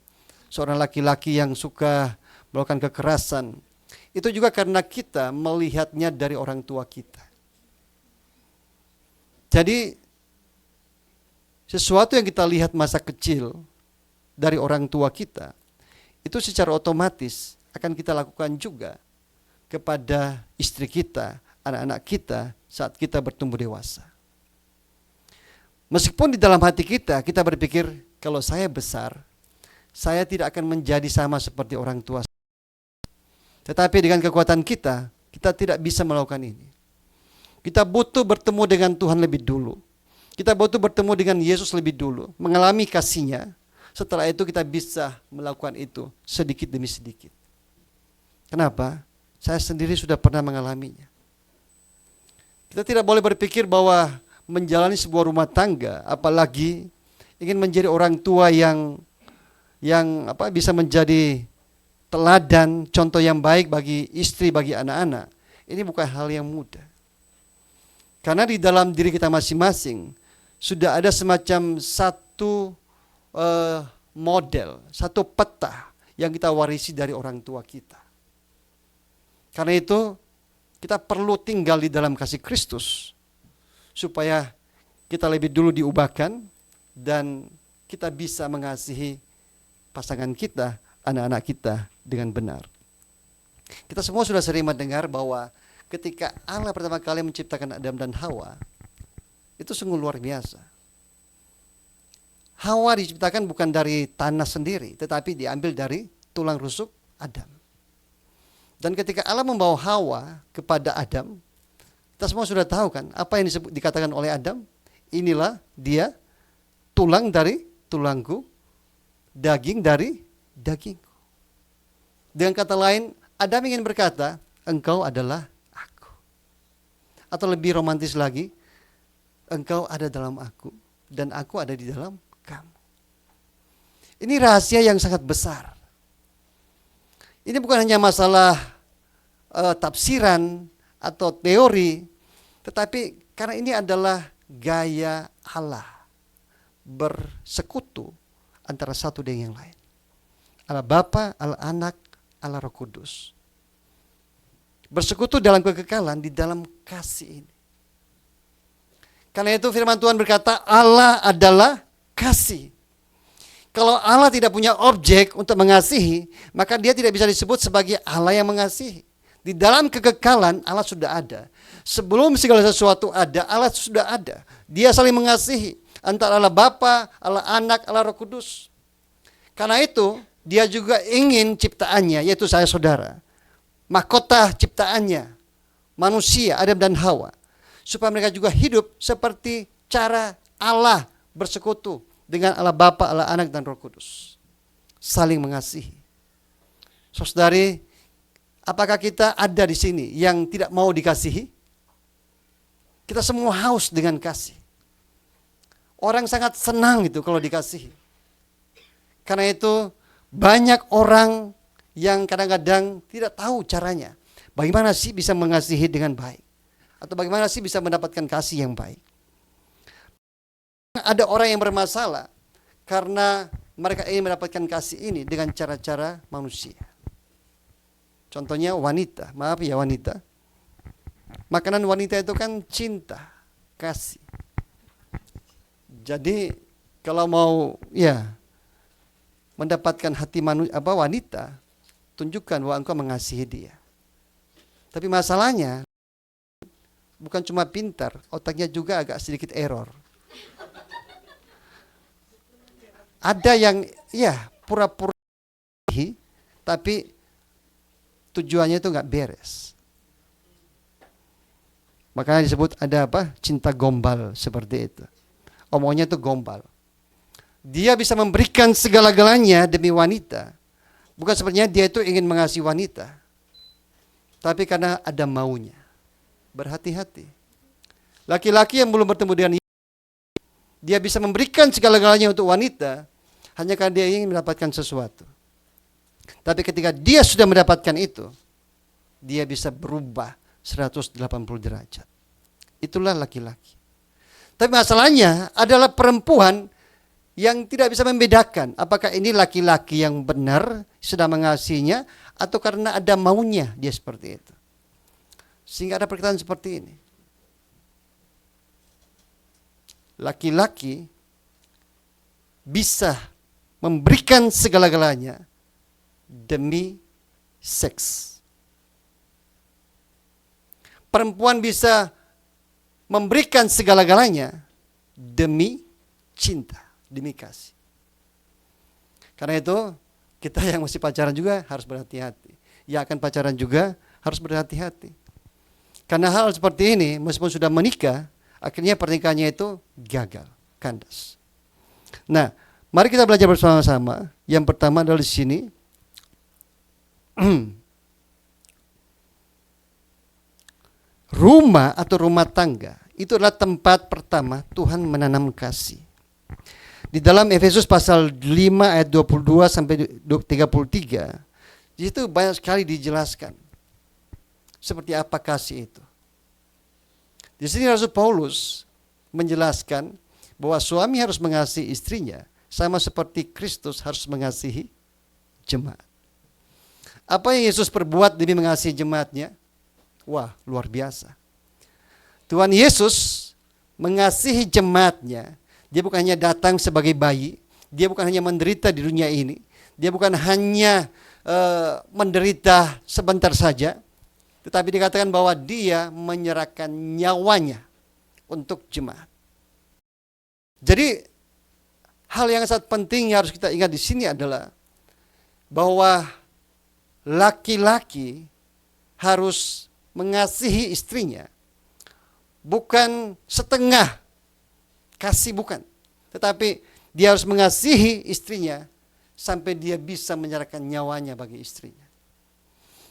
seorang laki-laki yang suka melakukan kekerasan, itu juga karena kita melihatnya dari orang tua kita. Jadi sesuatu yang kita lihat masa kecil dari orang tua kita, itu secara otomatis akan kita lakukan juga kepada istri kita, anak-anak kita saat kita bertumbuh dewasa. Meskipun di dalam hati kita berpikir, kalau saya besar, saya tidak akan menjadi sama seperti orang tua. Tetapi dengan kekuatan kita tidak bisa melakukan ini. Kita butuh bertemu dengan Tuhan lebih dulu. Kita butuh bertemu dengan Yesus lebih dulu, mengalami kasih-Nya. Setelah itu kita bisa melakukan itu sedikit demi sedikit. Kenapa? Saya sendiri sudah pernah mengalaminya. Kita tidak boleh berpikir bahwa menjalani sebuah rumah tangga, apalagi ingin menjadi orang tua yang bisa menjadi teladan, contoh yang baik bagi istri, bagi anak-anak. Ini bukan hal yang mudah. Karena di dalam diri kita masing-masing sudah ada semacam satu model, satu peta yang kita warisi dari orang tua kita. Karena itu kita perlu tinggal di dalam kasih Kristus supaya kita lebih dulu diubahkan dan kita bisa mengasihi pasangan kita, anak-anak kita dengan benar. Kita semua sudah sering mendengar bahwa ketika Allah pertama kali menciptakan Adam dan Hawa, itu sungguh luar biasa. Hawa diciptakan bukan dari tanah sendiri, tetapi diambil dari tulang rusuk Adam. Dan ketika Allah membawa Hawa kepada Adam, kita semua sudah tahu kan apa yang dikatakan oleh Adam? Inilah dia, tulang dari tulangku, daging dari dagingku. Dengan kata lain, Adam ingin berkata, engkau adalah aku. Atau lebih romantis lagi, engkau ada dalam aku dan aku ada di dalam kamu. Ini rahasia yang sangat besar. Ini bukan hanya masalah tafsiran atau teori, tetapi karena ini adalah gaya Allah bersekutu antara satu dengan yang lain. Allah Bapa, Allah Anak, Allah Roh Kudus. Bersekutu dalam kekekalan di dalam kasih ini. Karena itu firman Tuhan berkata Allah adalah kasih. Kalau Allah tidak punya objek untuk mengasihi, maka dia tidak bisa disebut sebagai Allah yang mengasihi. Di dalam kekekalan Allah sudah ada. Sebelum segala sesuatu ada, Allah sudah ada. Dia saling mengasihi antara Allah Bapa, Allah Anak, Allah Roh Kudus. Karena itu dia juga ingin ciptaannya, yaitu saya saudara, mahkota ciptaannya, manusia Adam dan Hawa, supaya mereka juga hidup seperti cara Allah bersekutu dengan Allah Bapa, Allah Anak dan Roh Kudus, saling mengasihi. Saudari, apakah kita ada di sini yang tidak mau dikasihi? Kita semua haus dengan kasih. Orang sangat senang itu kalau dikasihi. Karena itu banyak orang yang kadang-kadang tidak tahu caranya. Bagaimana sih bisa mengasihi dengan baik? Atau bagaimana sih bisa mendapatkan kasih yang baik? Ada orang yang bermasalah karena mereka ingin mendapatkan kasih ini dengan cara-cara manusia. Contohnya wanita, maaf ya wanita. Makanan wanita itu kan cinta, kasih. Jadi kalau mau mendapatkan hati wanita, tunjukkan bahwa engkau mengasihi dia. Tapi masalahnya bukan cuma pintar, otaknya juga agak sedikit error. Ada yang pura-pura tapi tujuannya itu nggak beres. Makanya disebut ada cinta gombal seperti itu. Omongnya itu gombal. Dia bisa memberikan segala-galanya demi wanita. Bukan sebenarnya dia itu ingin mengasihi wanita, tapi karena ada maunya. Berhati-hati. Laki-laki yang belum bertemu dengan Yesus, dia bisa memberikan segala-galanya untuk wanita hanya karena dia ingin mendapatkan sesuatu. Tapi ketika dia sudah mendapatkan itu, dia bisa berubah 180 derajat. Itulah laki-laki. Tapi masalahnya adalah perempuan yang tidak bisa membedakan apakah ini laki-laki yang benar sedang mengasihinya atau karena ada maunya dia seperti itu. Sehingga ada perkataan seperti ini. Laki-laki bisa memberikan segala-galanya demi seks. Perempuan bisa memberikan segala-galanya demi cinta, demi kasih. Karena itu kita yang masih pacaran juga harus berhati-hati. Yang akan pacaran juga harus berhati-hati. Karena hal seperti ini meskipun sudah menikah, akhirnya pernikahannya itu gagal, kandas. Nah, mari kita belajar bersama-sama. Yang pertama adalah di sini. Rumah atau rumah tangga itu adalah tempat pertama Tuhan menanam kasih. Di dalam Efesus pasal 5 ayat 22 sampai 33, di situ banyak sekali dijelaskan seperti apa kasih itu. Di sini Rasul Paulus menjelaskan bahwa suami harus mengasihi istrinya sama seperti Kristus harus mengasihi jemaat. Apa yang Yesus perbuat demi mengasihi jemaatnya? Wah, luar biasa. Tuhan Yesus mengasihi jemaatnya. Dia bukan hanya datang sebagai bayi. Dia bukan hanya menderita di dunia ini. Dia bukan hanya menderita sebentar saja. Tetapi dikatakan bahwa dia menyerahkan nyawanya untuk jemaat. Jadi hal yang sangat penting yang harus kita ingat di sini adalah bahwa laki-laki harus mengasihi istrinya, bukan setengah kasih, bukan, tetapi dia harus mengasihi istrinya sampai dia bisa menyerahkan nyawanya bagi istrinya.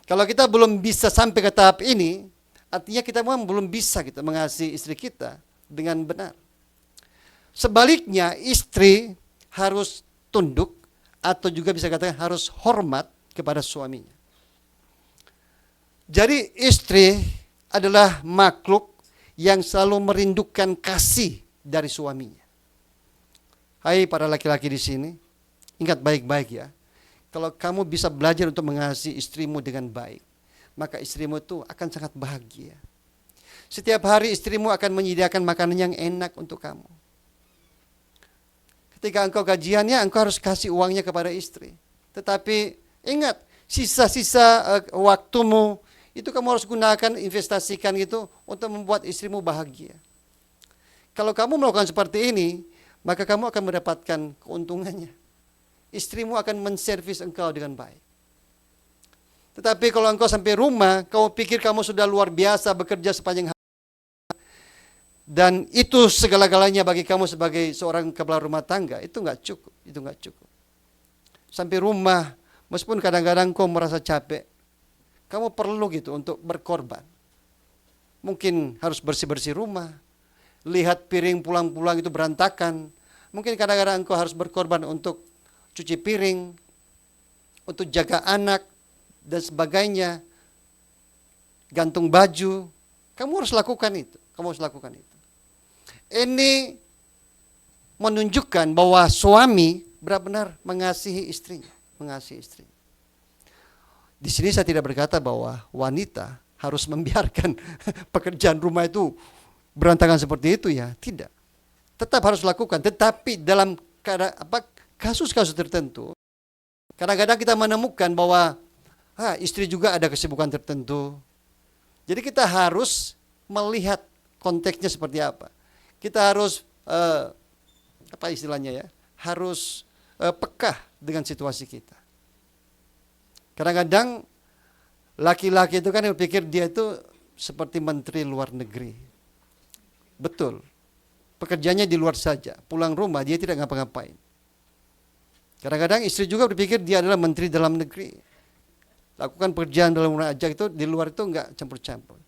Kalau kita belum bisa sampai ke tahap ini, artinya kita memang belum bisa kita mengasihi istri kita dengan benar. Sebaliknya, istri harus tunduk atau juga bisa katakan harus hormat kepada suaminya. Jadi istri adalah makhluk yang selalu merindukan kasih dari suaminya. Hai para laki-laki di sini, ingat baik-baik ya. Kalau kamu bisa belajar untuk mengasihi istrimu dengan baik, maka istrimu itu akan sangat bahagia. Setiap hari istrimu akan menyediakan makanan yang enak untuk kamu. Ketika engkau gajiannya, engkau harus kasih uangnya kepada istri. Tetapi ingat, sisa-sisa waktumu itu kamu harus gunakan, investasikan gitu untuk membuat istrimu bahagia. Kalau kamu melakukan seperti ini, maka kamu akan mendapatkan keuntungannya. Istrimu akan menservis engkau dengan baik. Tetapi kalau engkau sampai rumah, kau pikir kamu sudah luar biasa bekerja sepanjang hari, dan itu segala-galanya bagi kamu sebagai seorang kepala rumah tangga, itu nggak cukup, itu nggak cukup. Sampai rumah, meskipun kadang-kadang kau merasa capek, kamu perlu gitu untuk berkorban. Mungkin harus bersih-bersih rumah, lihat piring pulang-pulang itu berantakan. Mungkin kadang-kadang engkau harus berkorban untuk cuci piring, untuk jaga anak, dan sebagainya, gantung baju. Kamu harus lakukan itu. Kamu harus lakukan itu. Ini menunjukkan bahwa suami benar-benar mengasihi istrinya, mengasihi istrinya. Di sini saya tidak berkata bahwa wanita harus membiarkan pekerjaan rumah itu berantakan seperti itu ya, tidak. Tetap harus lakukan, tetapi dalam kasus-kasus tertentu, kadang-kadang kita menemukan bahwa istri juga ada kesibukan tertentu. Jadi kita harus melihat konteksnya seperti apa. Kita harus harus peka dengan situasi kita. Kadang-kadang laki-laki itu kan berpikir dia itu seperti menteri luar negeri. Betul. Pekerjaannya di luar saja. Pulang rumah dia tidak ngapa-ngapain. Kadang-kadang istri juga berpikir dia adalah menteri dalam negeri. Lakukan pekerjaan dalam rumah aja, itu di luar itu enggak campur-campur.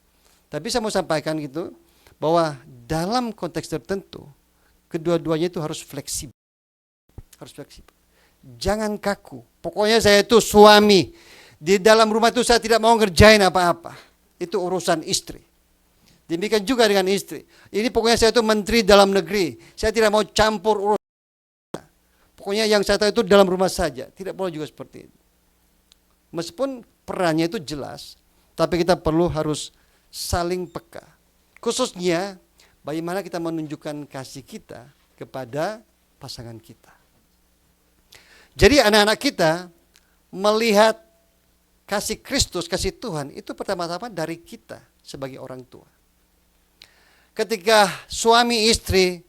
Tapi saya mau sampaikan gitu, bahwa dalam konteks tertentu kedua-duanya itu harus fleksibel. Harus fleksibel. Jangan kaku. Pokoknya saya itu suami. Di dalam rumah itu saya tidak mau ngerjain apa-apa. Itu urusan istri. Demikian juga dengan istri. Ini pokoknya saya itu menteri dalam negeri. Saya tidak mau campur urusan. Pokoknya yang saya tahu itu dalam rumah saja. Tidak boleh juga seperti itu. Meskipun perannya itu jelas, tapi kita perlu harus saling peka. Khususnya bagaimana kita menunjukkan kasih kita kepada pasangan kita. Jadi anak-anak kita melihat kasih Kristus, kasih Tuhan itu pertama-tama dari kita sebagai orang tua. Ketika suami istri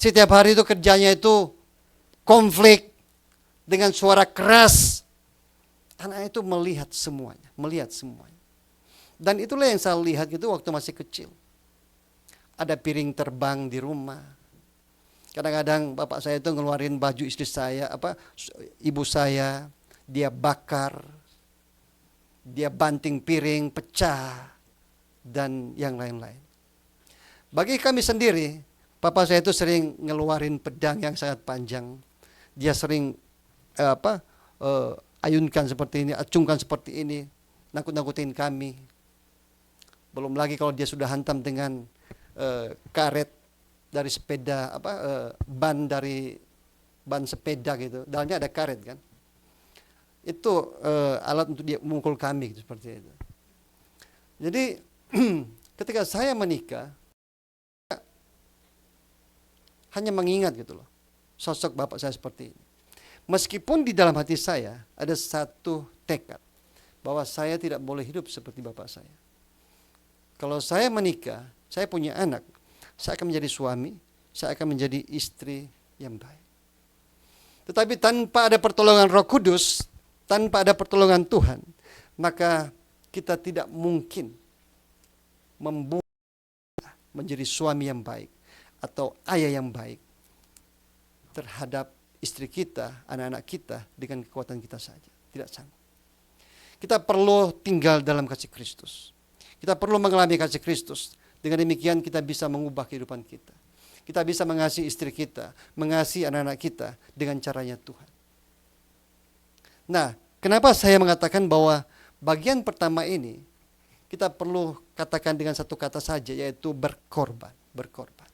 setiap hari itu kerjanya itu konflik dengan suara keras, anak itu melihat semuanya. Dan itulah yang saya lihat gitu waktu masih kecil. Ada piring terbang di rumah. Kadang-kadang bapak saya itu ngeluarin baju istri saya, ibu saya, dia bakar, dia banting piring, pecah, dan yang lain-lain. Bagi kami sendiri, papa saya itu sering ngeluarin pedang yang sangat panjang. Dia sering ayunkan seperti ini, acungkan seperti ini, nakut-nakutin kami. Belum lagi kalau dia sudah hantam dengan karet dari sepeda, ban sepeda gitu, dalamnya ada karet kan. Itu alat untuk dia memukul kami gitu, seperti itu. Jadi ketika saya menikah, hanya mengingat gitu loh, sosok bapak saya seperti ini. Meskipun di dalam hati saya ada satu tekad bahwa saya tidak boleh hidup seperti bapak saya. Kalau saya menikah, saya punya anak, saya akan menjadi suami, saya akan menjadi istri yang baik. Tetapi tanpa ada pertolongan Roh Kudus, tanpa ada pertolongan Tuhan, maka kita tidak mungkin membuat menjadi suami yang baik atau ayah yang baik terhadap istri kita, anak-anak kita dengan kekuatan kita saja. Tidak sanggup. Kita perlu tinggal dalam kasih Kristus. Kita perlu mengalami kasih Kristus. Dengan demikian kita bisa mengubah kehidupan kita. Kita bisa mengasihi istri kita, mengasihi anak-anak kita dengan caranya Tuhan. Nah, kenapa saya mengatakan bahwa bagian pertama ini kita perlu katakan dengan satu kata saja, yaitu berkorban. Berkorban.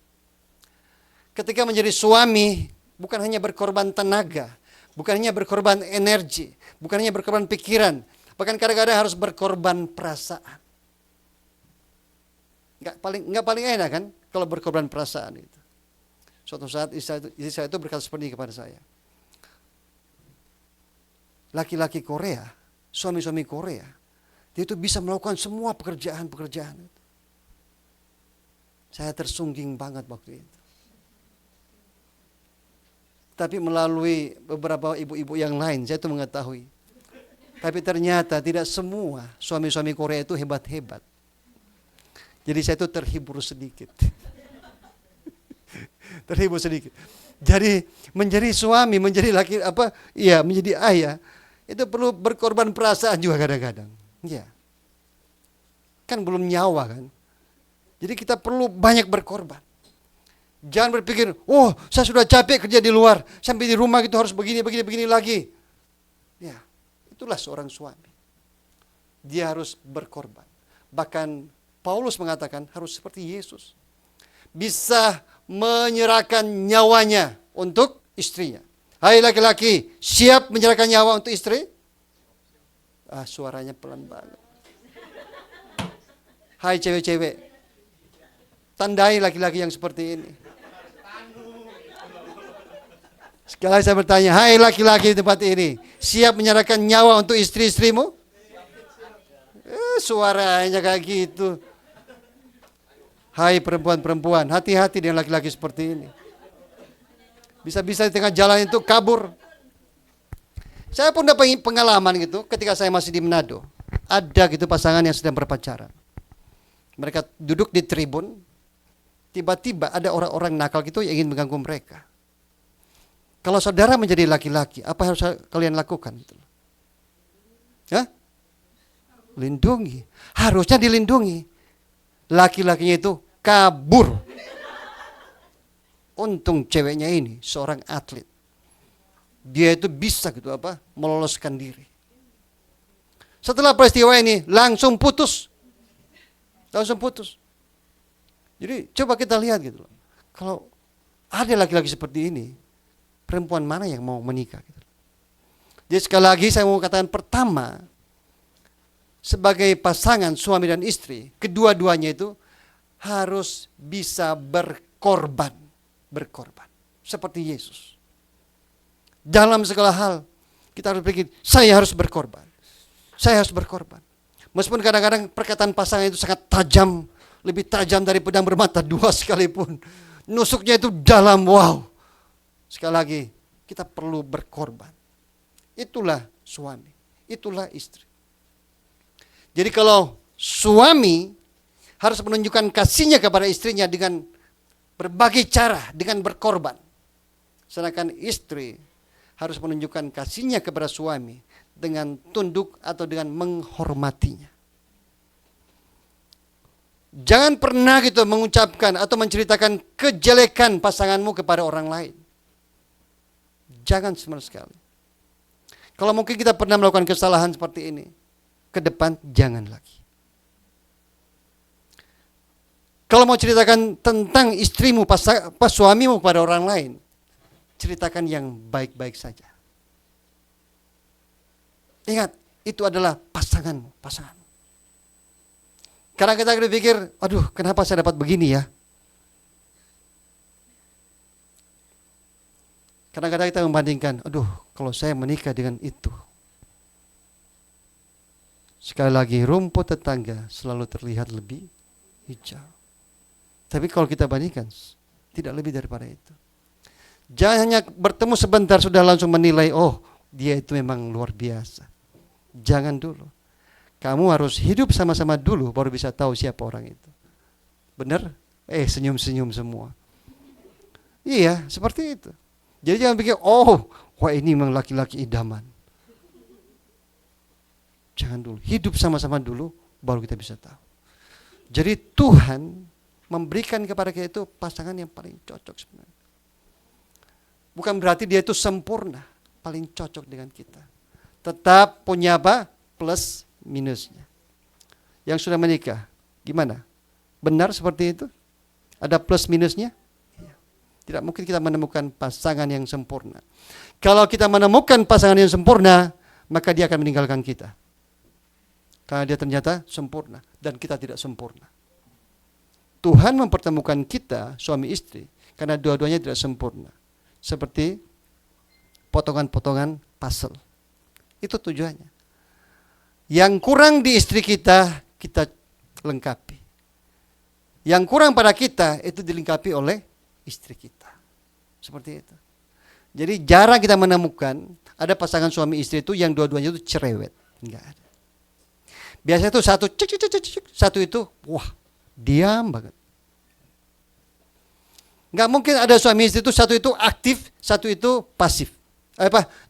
Ketika menjadi suami, bukan hanya berkorban tenaga, bukan hanya berkorban energi, bukan hanya berkorban pikiran, bahkan kadang-kadang harus berkorban perasaan. Nggak paling enak kan kalau berkorban perasaan itu. Suatu saat istri saya itu berkata seperti ini kepada saya. Laki-laki Korea, suami-suami Korea, dia itu bisa melakukan semua pekerjaan-pekerjaan itu. Saya tersungging banget waktu itu. Tapi melalui beberapa ibu-ibu yang lain, saya itu mengetahui Tapi ternyata tidak semua suami-suami Korea itu hebat-hebat. Jadi saya itu terhibur sedikit. Terhibur sedikit. Jadi menjadi suami, menjadi laki menjadi ayah itu perlu berkorban perasaan juga kadang-kadang. Ya. Kan belum nyawa kan. Jadi kita perlu banyak berkorban. Jangan berpikir, oh saya sudah capek kerja di luar, sampai di rumah gitu harus begini lagi. Ya, itulah seorang suami. Dia harus berkorban. Bahkan Paulus mengatakan harus seperti Yesus. Bisa menyerahkan nyawanya untuk istrinya. Hai laki-laki, siap menyerahkan nyawa untuk istri? Suaranya pelan banget. Hai cewek-cewek, tandai laki-laki yang seperti ini. Sekali saya bertanya, hai laki-laki di tempat ini, siap menyerahkan nyawa untuk istri-istrimu? Suaranya kayak gitu. Hai perempuan-perempuan, hati-hati dengan laki-laki seperti ini. Bisa-bisa di tengah jalan itu kabur. Saya pun dapat pengalaman gitu ketika saya masih di Manado. Ada gitu pasangan yang sedang berpacaran. Mereka duduk di tribun, tiba-tiba ada orang-orang nakal gitu yang ingin mengganggu mereka. Kalau saudara menjadi laki-laki, apa yang harus kalian lakukan? Hah? Lindungi. Harusnya dilindungi. Laki-lakinya itu kabur. Untung ceweknya ini seorang atlet. Dia itu bisa gitu meloloskan diri. Setelah peristiwa ini langsung putus. Jadi coba kita lihat gitu loh. Kalau ada laki-laki seperti ini, perempuan mana yang mau menikah gitu. Jadi sekali lagi saya mau katakan, pertama, sebagai pasangan suami dan istri, kedua-duanya itu harus bisa berkorban seperti Yesus. Dalam segala hal kita harus berpikir, saya harus berkorban. Meskipun kadang-kadang perkataan pasangan itu sangat tajam, lebih tajam dari pedang bermata dua sekalipun. Nusuknya itu dalam, wow. Sekali lagi, kita perlu berkorban. Itulah suami, itulah istri. Jadi kalau suami harus menunjukkan kasihnya kepada istrinya dengan berbagai cara, dengan berkorban. Sedangkan istri harus menunjukkan kasihnya kepada suami dengan tunduk atau dengan menghormatinya. Jangan pernah gitu mengucapkan atau menceritakan kejelekan pasanganmu kepada orang lain. Jangan sama sekali. Kalau mungkin kita pernah melakukan kesalahan seperti ini, ke depan jangan lagi. Kalau mau ceritakan tentang istrimu, suamimu kepada orang lain, ceritakan yang baik-baik saja. Ingat, itu adalah pasanganmu. Karena kita berpikir, aduh kenapa saya dapat begini ya? Kadang-kadang kita membandingkan, aduh kalau saya menikah dengan itu. Sekali lagi, rumput tetangga selalu terlihat lebih hijau. Tapi kalau kita bandingkan, tidak lebih daripada itu. Jangan hanya bertemu sebentar sudah langsung menilai, oh dia itu memang luar biasa. Jangan dulu. Kamu harus hidup sama-sama dulu baru bisa tahu siapa orang itu. Benar? Senyum-senyum semua. Iya, seperti itu. Jadi jangan pikir, wah ini memang laki-laki idaman. Jangan dulu. Hidup sama-sama dulu baru kita bisa tahu. Jadi Tuhan memberikan kepada kita itu pasangan yang paling cocok sebenarnya. Bukan berarti dia itu sempurna, paling cocok dengan kita. Tetap punya plus minusnya. Yang sudah menikah, gimana? Benar seperti itu? Ada plus minusnya? Tidak mungkin kita menemukan pasangan yang sempurna. Kalau kita menemukan pasangan yang sempurna, maka dia akan meninggalkan kita. Karena dia ternyata sempurna dan kita tidak sempurna. Tuhan mempertemukan kita, suami istri, karena dua-duanya tidak sempurna. Seperti potongan-potongan puzzle. Itu tujuannya. Yang kurang di istri kita, kita lengkapi. Yang kurang pada kita, itu dilengkapi oleh istri kita. Seperti itu. Jadi jarang kita menemukan ada pasangan suami istri itu yang dua-duanya itu cerewet. Enggak ada. Biasanya itu satu cek, cek, cek, cek, cek, satu itu wah diam banget. Enggak mungkin ada suami istri itu satu itu aktif, satu itu pasif.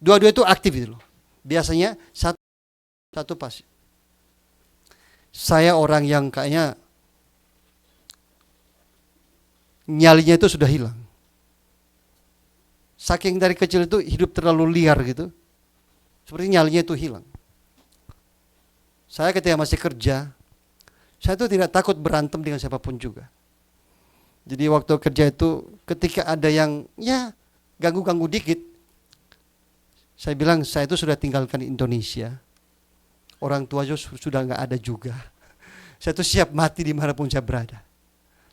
Dua-dua itu aktif itu loh. Biasanya satu pasif. Saya orang yang kayaknya nyalinya itu sudah hilang. Saking dari kecil itu hidup terlalu liar gitu. Seperti nyalinya itu hilang. Saya ketika masih kerja, saya itu tidak takut berantem dengan siapapun juga. Jadi waktu kerja itu ketika ada yang ya ganggu-ganggu dikit, saya bilang saya itu sudah tinggalkan Indonesia. Orang tua sudah nggak ada juga. Saya itu siap mati dimanapun saya berada.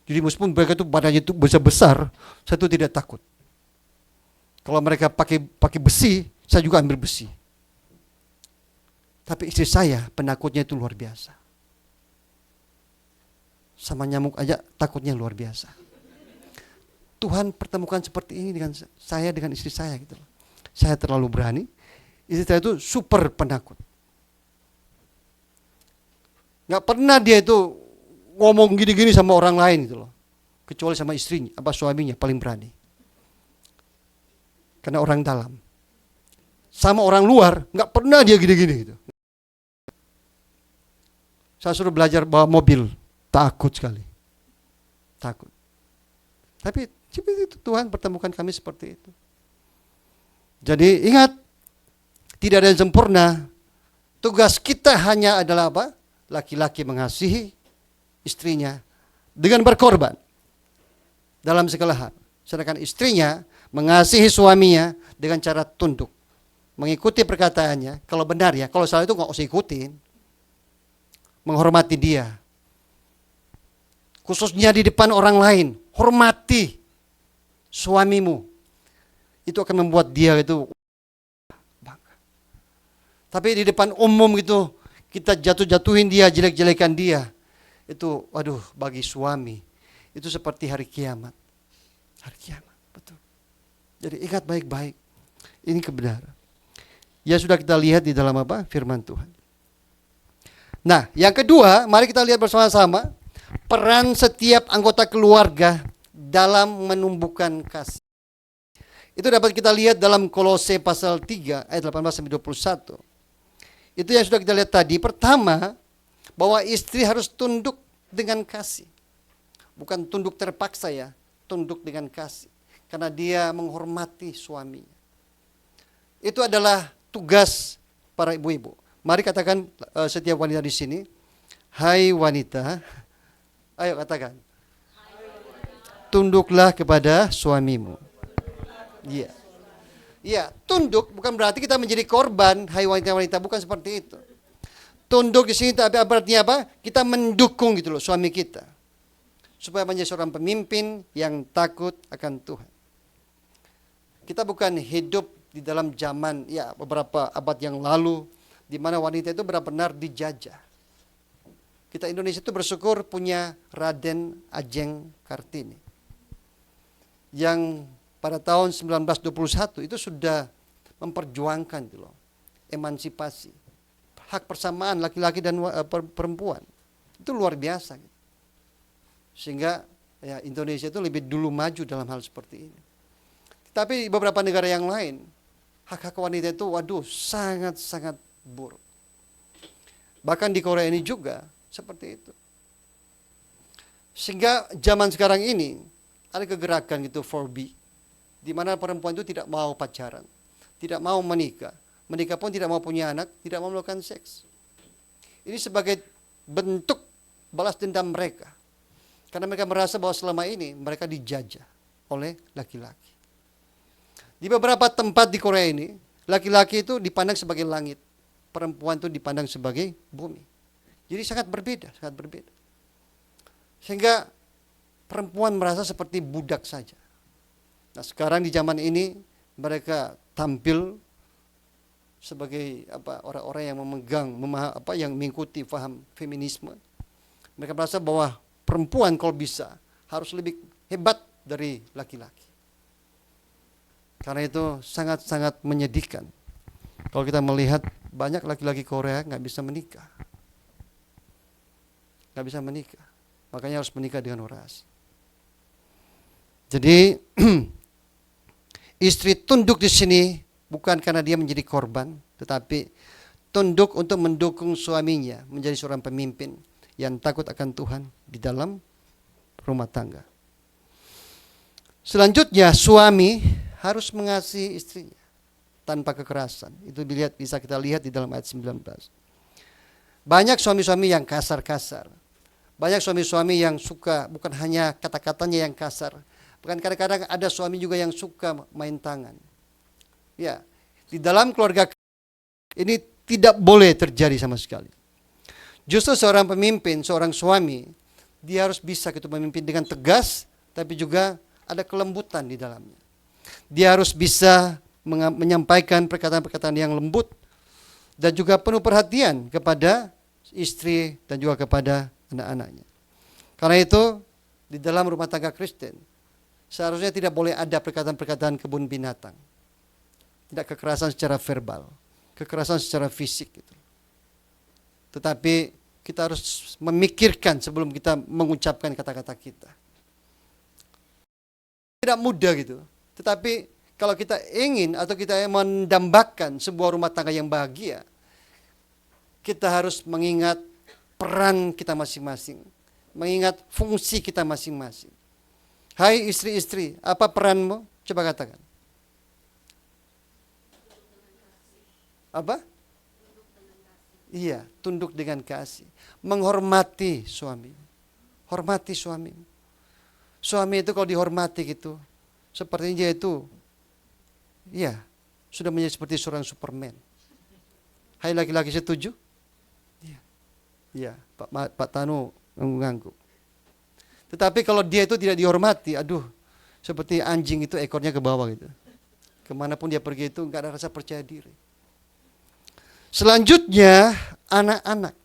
Jadi meskipun mereka itu badannya itu besar-besar, saya itu tidak takut. Kalau mereka pakai besi, saya juga ambil besi. Tapi istri saya penakutnya itu luar biasa. Sama nyamuk aja takutnya luar biasa. Tuhan pertemukan seperti ini dengan saya, dengan istri saya gitu. Saya terlalu berani, istri saya itu super penakut. Gak pernah dia itu ngomong gini-gini sama orang lain gitu loh. Kecuali sama istrinya, suaminya paling berani. Karena orang dalam. Sama orang luar, gak pernah dia gini-gini gitu. Saya suruh belajar bawa mobil, takut sekali. Takut. Tapi itu Tuhan pertemukan kami seperti itu. Jadi ingat, tidak ada yang sempurna. Tugas kita hanya adalah apa? Laki-laki mengasihi istrinya dengan berkorban dalam segala hal. Sedangkan istrinya mengasihi suaminya dengan cara tunduk. Mengikuti perkataannya, kalau benar ya, kalau salah itu nggak usah ikutin. Menghormati dia. Khususnya di depan orang lain, hormati suamimu. Itu akan membuat dia itu bangga. Tapi di depan umum gitu, kita jatuh-jatuhin dia, jelek-jelekan dia. Itu waduh bagi suami itu seperti hari kiamat. Hari kiamat, betul. Jadi ingat baik-baik. Ini kebenaran. Ya sudah kita lihat di dalam apa? Firman Tuhan. Nah, yang kedua, mari kita lihat bersama-sama peran setiap anggota keluarga dalam menumbuhkan kasih. Itu dapat kita lihat dalam Kolose pasal 3 ayat 18-21. Itu yang sudah kita lihat tadi. Pertama, bahwa istri harus tunduk dengan kasih. Bukan tunduk terpaksa ya, tunduk dengan kasih. Karena dia menghormati suaminya. Itu adalah tugas para ibu-ibu. Mari katakan setiap wanita di sini, hai wanita, ayo katakan, tunduklah kepada suamimu. Iya, iya, tunduk bukan berarti kita menjadi korban, hai wanita-wanita, bukan seperti itu. Tunduk di sini tapi artinya apa? Kita mendukung gitu loh suami kita, supaya menjadi seorang pemimpin yang takut akan Tuhan. Kita bukan hidup di dalam zaman ya beberapa abad yang lalu, di mana wanita itu benar-benar dijajah. Kita Indonesia itu bersyukur punya Raden Ajeng Kartini. Yang pada tahun 1921 itu sudah memperjuangkan itu loh, emansipasi. Hak persamaan laki-laki dan perempuan. Itu luar biasa. Sehingga ya Indonesia itu lebih dulu maju dalam hal seperti ini. Tapi beberapa negara yang lain, hak-hak wanita itu waduh sangat-sangat buruk. Bahkan di Korea ini juga seperti itu. Sehingga zaman sekarang ini ada kegerakan gitu 4B, di mana perempuan itu tidak mau pacaran, tidak mau menikah, menikah pun tidak mau punya anak, tidak mau melakukan seks. Ini sebagai bentuk balas dendam mereka, karena mereka merasa bahwa selama ini mereka dijajah oleh laki-laki. Di beberapa tempat di Korea ini, laki-laki itu dipandang sebagai langit, perempuan itu dipandang sebagai bumi. Jadi sangat berbeda, sangat berbeda. Sehingga perempuan merasa seperti budak saja. Nah, sekarang di zaman ini mereka tampil sebagai orang-orang yang yang mengikuti paham feminisme. Mereka merasa bahwa perempuan kalau bisa harus lebih hebat dari laki-laki. Karena itu sangat-sangat menyedihkan kalau kita melihat banyak laki-laki Korea nggak bisa menikah. Nggak bisa menikah. Makanya harus menikah dengan orang asing. Jadi istri tunduk di sini bukan karena dia menjadi korban, tetapi tunduk untuk mendukung suaminya menjadi seorang pemimpin yang takut akan Tuhan di dalam rumah tangga. Selanjutnya, suami harus mengasihi istrinya tanpa kekerasan. Itu bisa kita lihat di dalam ayat 19. Banyak suami-suami yang kasar-kasar. Banyak suami-suami yang suka bukan hanya kata-katanya yang kasar. Bukan, kadang-kadang ada suami juga yang suka main tangan. Ya, di dalam keluarga ini tidak boleh terjadi sama sekali. Justru seorang pemimpin, seorang suami, dia harus bisa gitu memimpin dengan tegas, tapi juga ada kelembutan di dalamnya. Dia harus bisa menyampaikan perkataan-perkataan yang lembut dan juga penuh perhatian kepada istri dan juga kepada anak-anaknya. Karena itu, di dalam rumah tangga Kristen, seharusnya tidak boleh ada perkataan-perkataan kebun binatang. Tidak kekerasan secara verbal, kekerasan secara fisik gitu. Tetapi kita harus memikirkan sebelum kita mengucapkan kata-kata kita. Tidak mudah gitu. Tetapi kalau kita ingin atau kita mendambakan sebuah rumah tangga yang bahagia, kita harus mengingat peran kita masing-masing, mengingat fungsi kita masing-masing. Hai istri-istri, apa peranmu? Coba katakan. Apa? Iya, tunduk dengan kasih. Menghormati suami. Hormati suami. Suami itu kalau dihormati gitu, sepertinya dia itu, iya, sudah menjadi seperti seorang Superman. Hai laki-laki, setuju? Iya, iya, Pak Tanu mengangguk. Tetapi kalau dia itu tidak dihormati, aduh, seperti anjing itu ekornya ke bawah gitu. Kemanapun dia pergi itu nggak ada rasa percaya diri. Selanjutnya, anak-anak.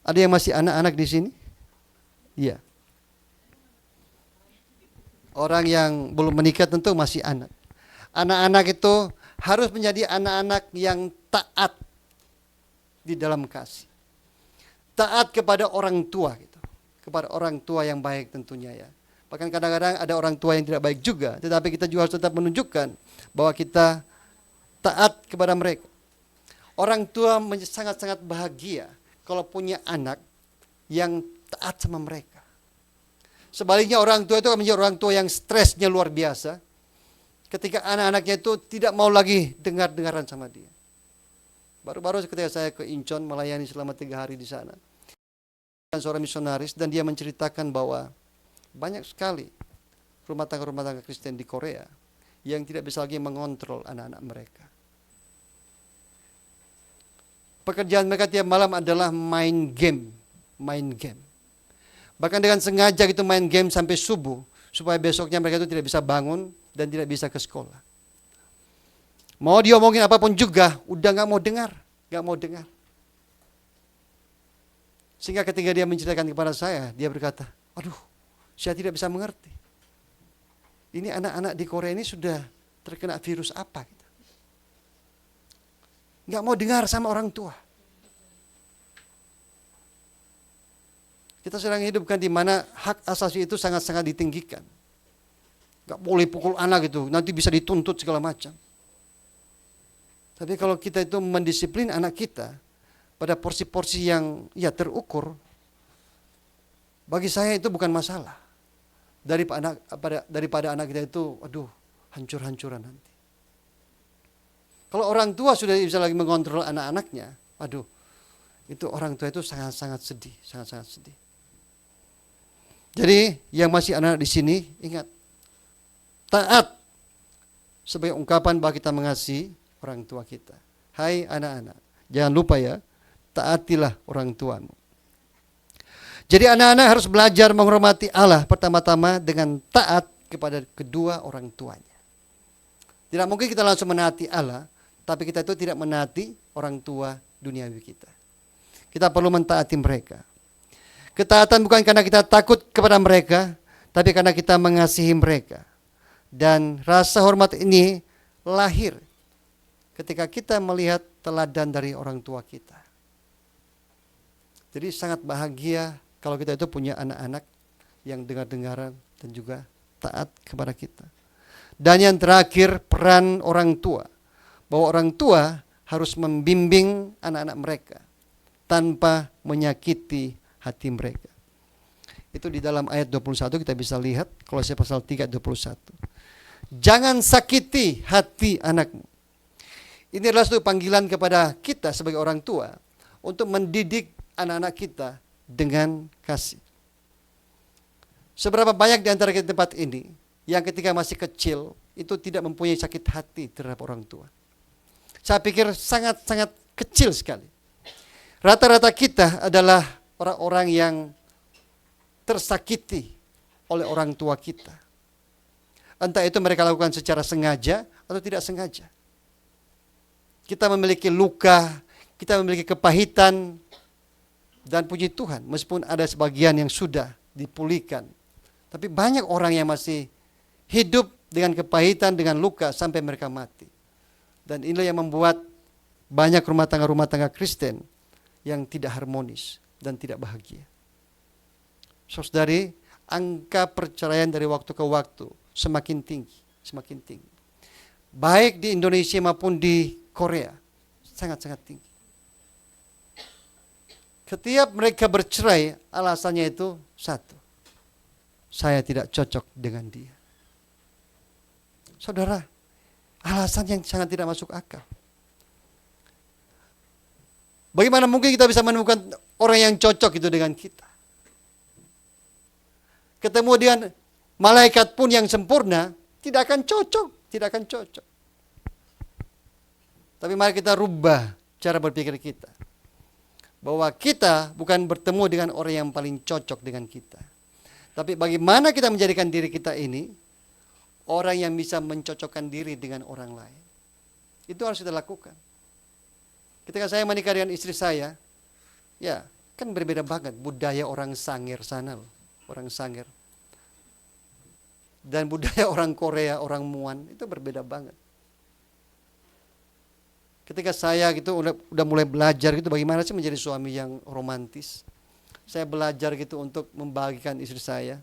Ada yang masih anak-anak di sini? Iya. Orang yang belum menikah tentu masih anak. Anak-anak itu harus menjadi anak-anak yang taat di dalam kasih. Taat kepada orang tua gitu. Kepada orang tua yang baik tentunya ya. Bahkan kadang-kadang ada orang tua yang tidak baik juga, tetapi kita juga harus tetap menunjukkan bahwa kita taat kepada mereka. Orang tua sangat-sangat bahagia kalau punya anak yang taat sama mereka. Sebaliknya orang tua itu menjadi orang tua yang stresnya luar biasa ketika anak-anaknya itu tidak mau lagi dengar-dengaran sama dia. Baru-baru ketika saya ke Incheon melayani selama 3 hari di sana, seorang misionaris, dan dia menceritakan bahwa banyak sekali rumah tangga Kristen di Korea yang tidak bisa lagi mengontrol anak-anak mereka. Pekerjaan mereka tiap malam adalah main game. Bahkan dengan sengaja gitu main game sampai subuh, supaya besoknya mereka itu tidak bisa bangun dan tidak bisa ke sekolah. Mau diomongin apapun juga, udah gak mau dengar. Sehingga ketika dia menceritakan kepada saya, dia berkata, aduh, saya tidak bisa mengerti. Ini anak-anak di Korea ini sudah terkena virus apa gitu. Gak mau dengar sama orang tua. Kita sedang hidupkan di mana hak asasi itu sangat-sangat ditinggikan. Gak boleh pukul anak gitu, nanti bisa dituntut segala macam. Tapi kalau kita itu mendisiplin anak kita pada porsi-porsi yang ya terukur, bagi saya itu bukan masalah. Daripada anak kita itu, aduh, hancur-hancuran nanti. Kalau orang tua sudah bisa lagi mengontrol anak-anaknya, aduh, itu orang tua itu sangat-sangat sedih. Jadi yang masih anak-anak di sini, ingat, taat sebagai ungkapan bahwa kita mengasihi orang tua kita. Hai anak-anak, jangan lupa ya, taatilah orang tuamu. Jadi anak-anak harus belajar menghormati Allah pertama-tama dengan taat kepada kedua orang tuanya. Tidak mungkin kita langsung menaati Allah, tapi kita itu tidak menaati orang tua duniawi kita. Kita perlu mentaati mereka. Ketaatan bukan karena kita takut kepada mereka, tapi karena kita mengasihi mereka. Dan rasa hormat ini lahir ketika kita melihat teladan dari orang tua kita. Jadi sangat bahagia kalau kita itu punya anak-anak yang dengar-dengaran dan juga taat kepada kita. Dan yang terakhir, peran orang tua. Bahwa orang tua harus membimbing anak-anak mereka tanpa menyakiti hati mereka. Itu di dalam ayat 21 kita bisa lihat, Kolose pasal 3 ayat 21. Jangan sakiti hati anakmu. Ini adalah satu panggilan kepada kita sebagai orang tua untuk mendidik anak-anak kita dengan kasih. Seberapa banyak di antara kita di tempat ini yang ketika masih kecil itu tidak mempunyai sakit hati terhadap orang tua. Saya pikir sangat-sangat kecil sekali. Rata-rata kita adalah orang-orang yang tersakiti oleh orang tua kita. Entah itu mereka lakukan secara sengaja atau tidak sengaja. Kita memiliki luka, kita memiliki kepahitan, dan puji Tuhan meskipun ada sebagian yang sudah dipulihkan. Tapi banyak orang yang masih hidup dengan kepahitan, dengan luka sampai mereka mati. Dan inilah yang membuat banyak rumah tangga Kristen yang tidak harmonis dan tidak bahagia. Saudari, angka perceraian dari waktu ke waktu semakin tinggi, semakin tinggi. Baik di Indonesia maupun di Korea, sangat-sangat tinggi. Setiap mereka bercerai, alasannya itu satu. Saya tidak cocok dengan dia. Saudara, alasan yang sangat tidak masuk akal. Bagaimana mungkin kita bisa menemukan orang yang cocok itu dengan kita? Ketemu dengan malaikat pun yang sempurna, tidak akan cocok, tidak akan cocok. Tapi mari kita rubah cara berpikir kita. Bahwa kita bukan bertemu dengan orang yang paling cocok dengan kita. Tapi bagaimana kita menjadikan diri kita ini orang yang bisa mencocokkan diri dengan orang lain. Itu harus kita lakukan. Ketika saya menikah dengan istri saya, ya kan berbeda banget budaya orang Sangir sana loh, orang Sangir. Dan budaya orang Korea, orang Muan itu berbeda banget. Ketika saya gitu udah mulai belajar gitu bagaimana sih menjadi suami yang romantis. Saya belajar gitu untuk membahagiakan istri saya.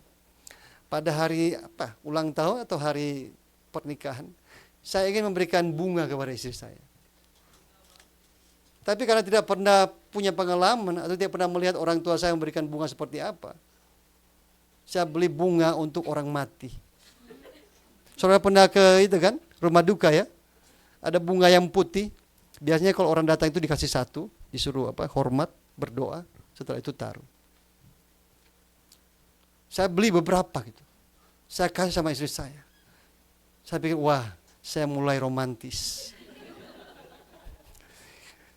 Pada hari ulang tahun atau hari pernikahan, saya ingin memberikan bunga kepada istri saya. Tapi karena tidak pernah punya pengalaman atau tidak pernah melihat orang tua saya memberikan bunga seperti apa, saya beli bunga untuk orang mati. Saudara pernah ke itu kan, rumah duka ya? Ada bunga yang putih. Biasanya kalau orang datang itu dikasih satu, disuruh hormat, berdoa, setelah itu taruh. Saya beli beberapa gitu. Saya kasih sama istri saya. Saya pikir, wah, saya mulai romantis.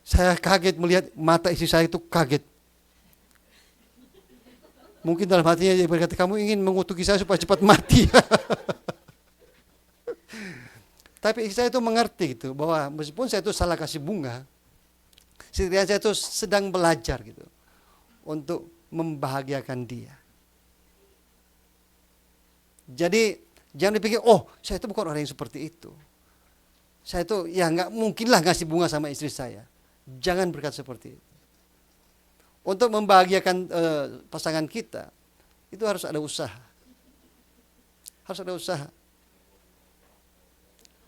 Saya kaget melihat mata istri saya itu kaget. Mungkin dalam hatinya dia berkata, kamu ingin mengutuki saya supaya cepat mati. Tapi saya itu mengerti gitu bahwa meskipun saya itu salah kasih bunga, setidaknya saya itu sedang belajar gitu untuk membahagiakan dia. Jadi jangan dipikir, oh saya itu bukan orang yang seperti itu. Saya itu ya nggak mungkin lah ngasih bunga sama istri saya. Jangan berkata seperti itu. Untuk membahagiakan pasangan kita itu harus ada usaha. Harus ada usaha.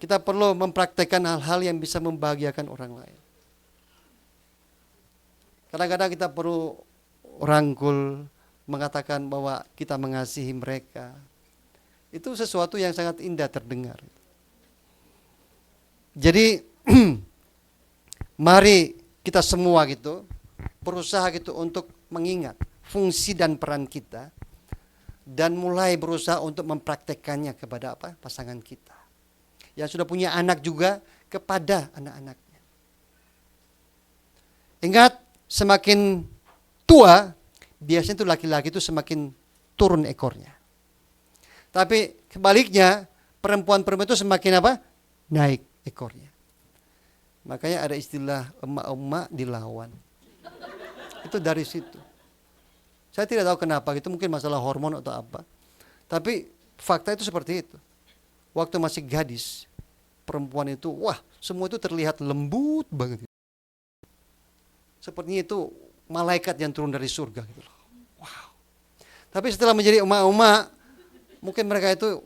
Kita perlu mempraktekkan hal-hal yang bisa membahagiakan orang lain. Kadang-kadang kita perlu rangkul, mengatakan bahwa kita mengasihi mereka. Itu sesuatu yang sangat indah terdengar. Jadi, mari kita semua gitu berusaha gitu untuk mengingat fungsi dan peran kita dan mulai berusaha untuk mempraktekkannya kepada pasangan kita. Yang sudah punya anak juga kepada anak-anaknya. Ingat, semakin tua, biasanya itu laki-laki itu semakin turun ekornya. Tapi kebaliknya, perempuan-perempuan itu semakin naik ekornya. Makanya ada istilah emak-emak dilawan. Itu dari situ. Saya tidak tahu kenapa, itu mungkin masalah hormon atau apa. Tapi fakta itu seperti itu. Waktu masih gadis, perempuan itu semua itu terlihat lembut banget. Sepertinya itu malaikat yang turun dari surga gitu loh. Wow. Tapi setelah menjadi emak-emak, mungkin mereka itu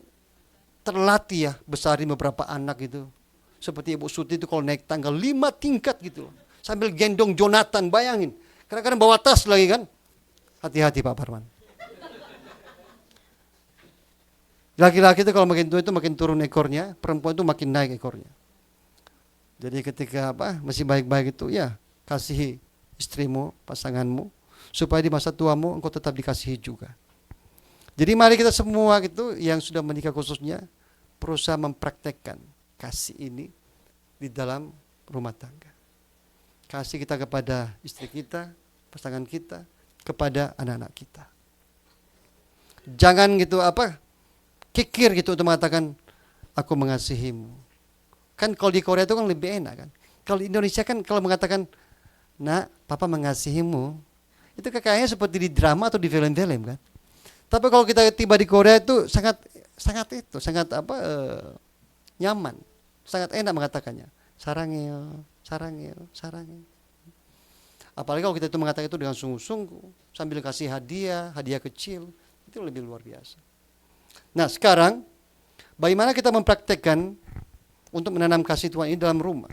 terlatih ya besarin beberapa anak gitu. Seperti Ibu Suti itu kalau naik tangga 5 tingkat gitu loh. Sambil gendong Jonathan, bayangin. Kadang-kadang bawa tas lagi kan. Hati-hati Pak Parman. Laki-laki itu kalau makin tua itu makin turun ekornya, perempuan itu makin naik ekornya. Jadi ketika masih baik-baik itu ya kasihi istrimu, pasanganmu, supaya di masa tuamu engkau tetap dikasihi juga. Jadi mari kita semua gitu yang sudah menikah khususnya berusaha mempraktekkan kasih ini di dalam rumah tangga. Kasih kita kepada istri kita, pasangan kita, kepada anak-anak kita. Jangan gitu kikir gitu untuk mengatakan aku mengasihimu. Kan kalau di Korea itu kan lebih enak kan. Kalau di Indonesia kan kalau mengatakan nak, papa mengasihimu, itu kayaknya seperti di drama atau di film-film kan. Tapi kalau kita tiba di Korea itu sangat nyaman, sangat enak mengatakannya. Sarangeo, sarangeo, sarangeo. Apalagi kalau kita itu mengatakan itu dengan sungguh-sungguh, sambil kasih hadiah kecil, itu lebih luar biasa. Nah sekarang, bagaimana kita mempraktekkan untuk menanam kasih Tuhan ini dalam rumah?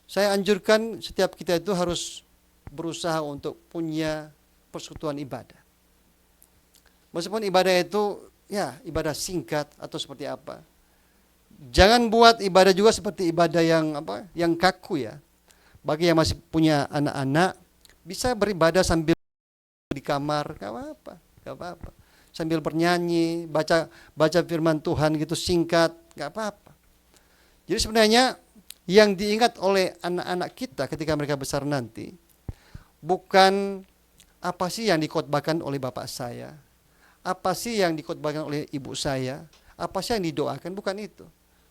Saya anjurkan setiap kita itu harus berusaha untuk punya persekutuan ibadah. Meskipun ibadah itu ya ibadah singkat atau seperti apa. Jangan buat ibadah juga seperti ibadah yang kaku ya. Bagi yang masih punya anak-anak, bisa beribadah sambil di kamar, gak apa-apa. Sambil bernyanyi, baca firman Tuhan gitu singkat, gak apa-apa. Jadi sebenarnya yang diingat oleh anak-anak kita ketika mereka besar nanti, bukan apa sih yang dikhotbahkan oleh bapak saya, apa sih yang dikhotbahkan oleh ibu saya, apa sih yang didoakan, bukan itu.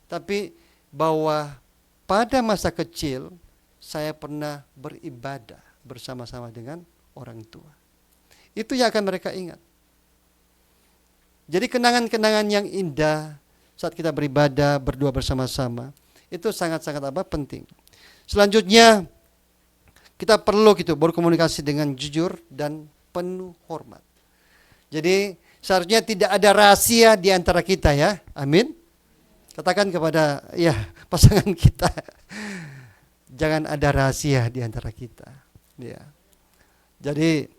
Tapi bahwa pada masa kecil, saya pernah beribadah bersama-sama dengan orang tua. Itu yang akan mereka ingat. Jadi kenangan-kenangan yang indah saat kita beribadah, berdua bersama-sama, itu sangat-sangat penting. Selanjutnya, kita perlu berkomunikasi dengan jujur dan penuh hormat. Jadi seharusnya tidak ada rahasia di antara kita ya. Amin. Katakan kepada pasangan kita, jangan ada rahasia di antara kita. Ya. Jadi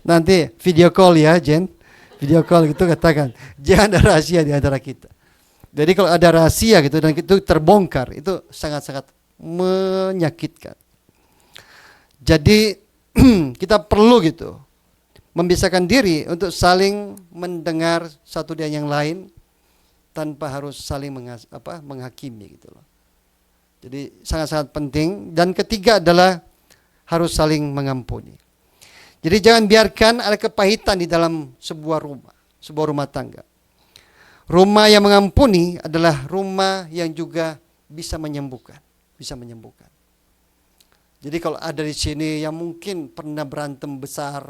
nanti video call ya, Jen. Video call gitu katakan, jangan ada rahasia di antara kita. Jadi kalau ada rahasia gitu dan itu terbongkar, itu sangat-sangat menyakitkan. Jadi kita perlu membiasakan diri untuk saling mendengar satu dan yang lain tanpa harus saling menghakimi gitu loh. Jadi sangat-sangat penting. Dan ketiga adalah harus saling mengampuni. Jadi jangan biarkan ada kepahitan di dalam sebuah rumah tangga. Rumah yang mengampuni adalah rumah yang juga bisa menyembuhkan. Jadi kalau ada di sini yang mungkin pernah berantem besar,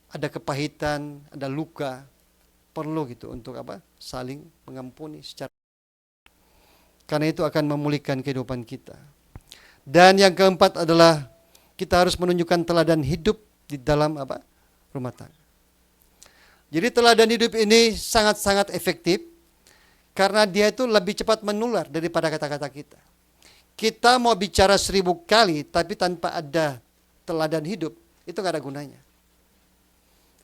ada kepahitan, ada luka, perlu untuk saling mengampuni secara, karena itu akan memulihkan kehidupan kita. Dan yang keempat adalah kita harus menunjukkan teladan hidup di dalam rumah tangga. Jadi teladan hidup ini sangat-sangat efektif karena dia itu lebih cepat menular daripada kata-kata kita. Kita mau bicara 1000 kali tapi tanpa ada teladan hidup, itu gak ada gunanya.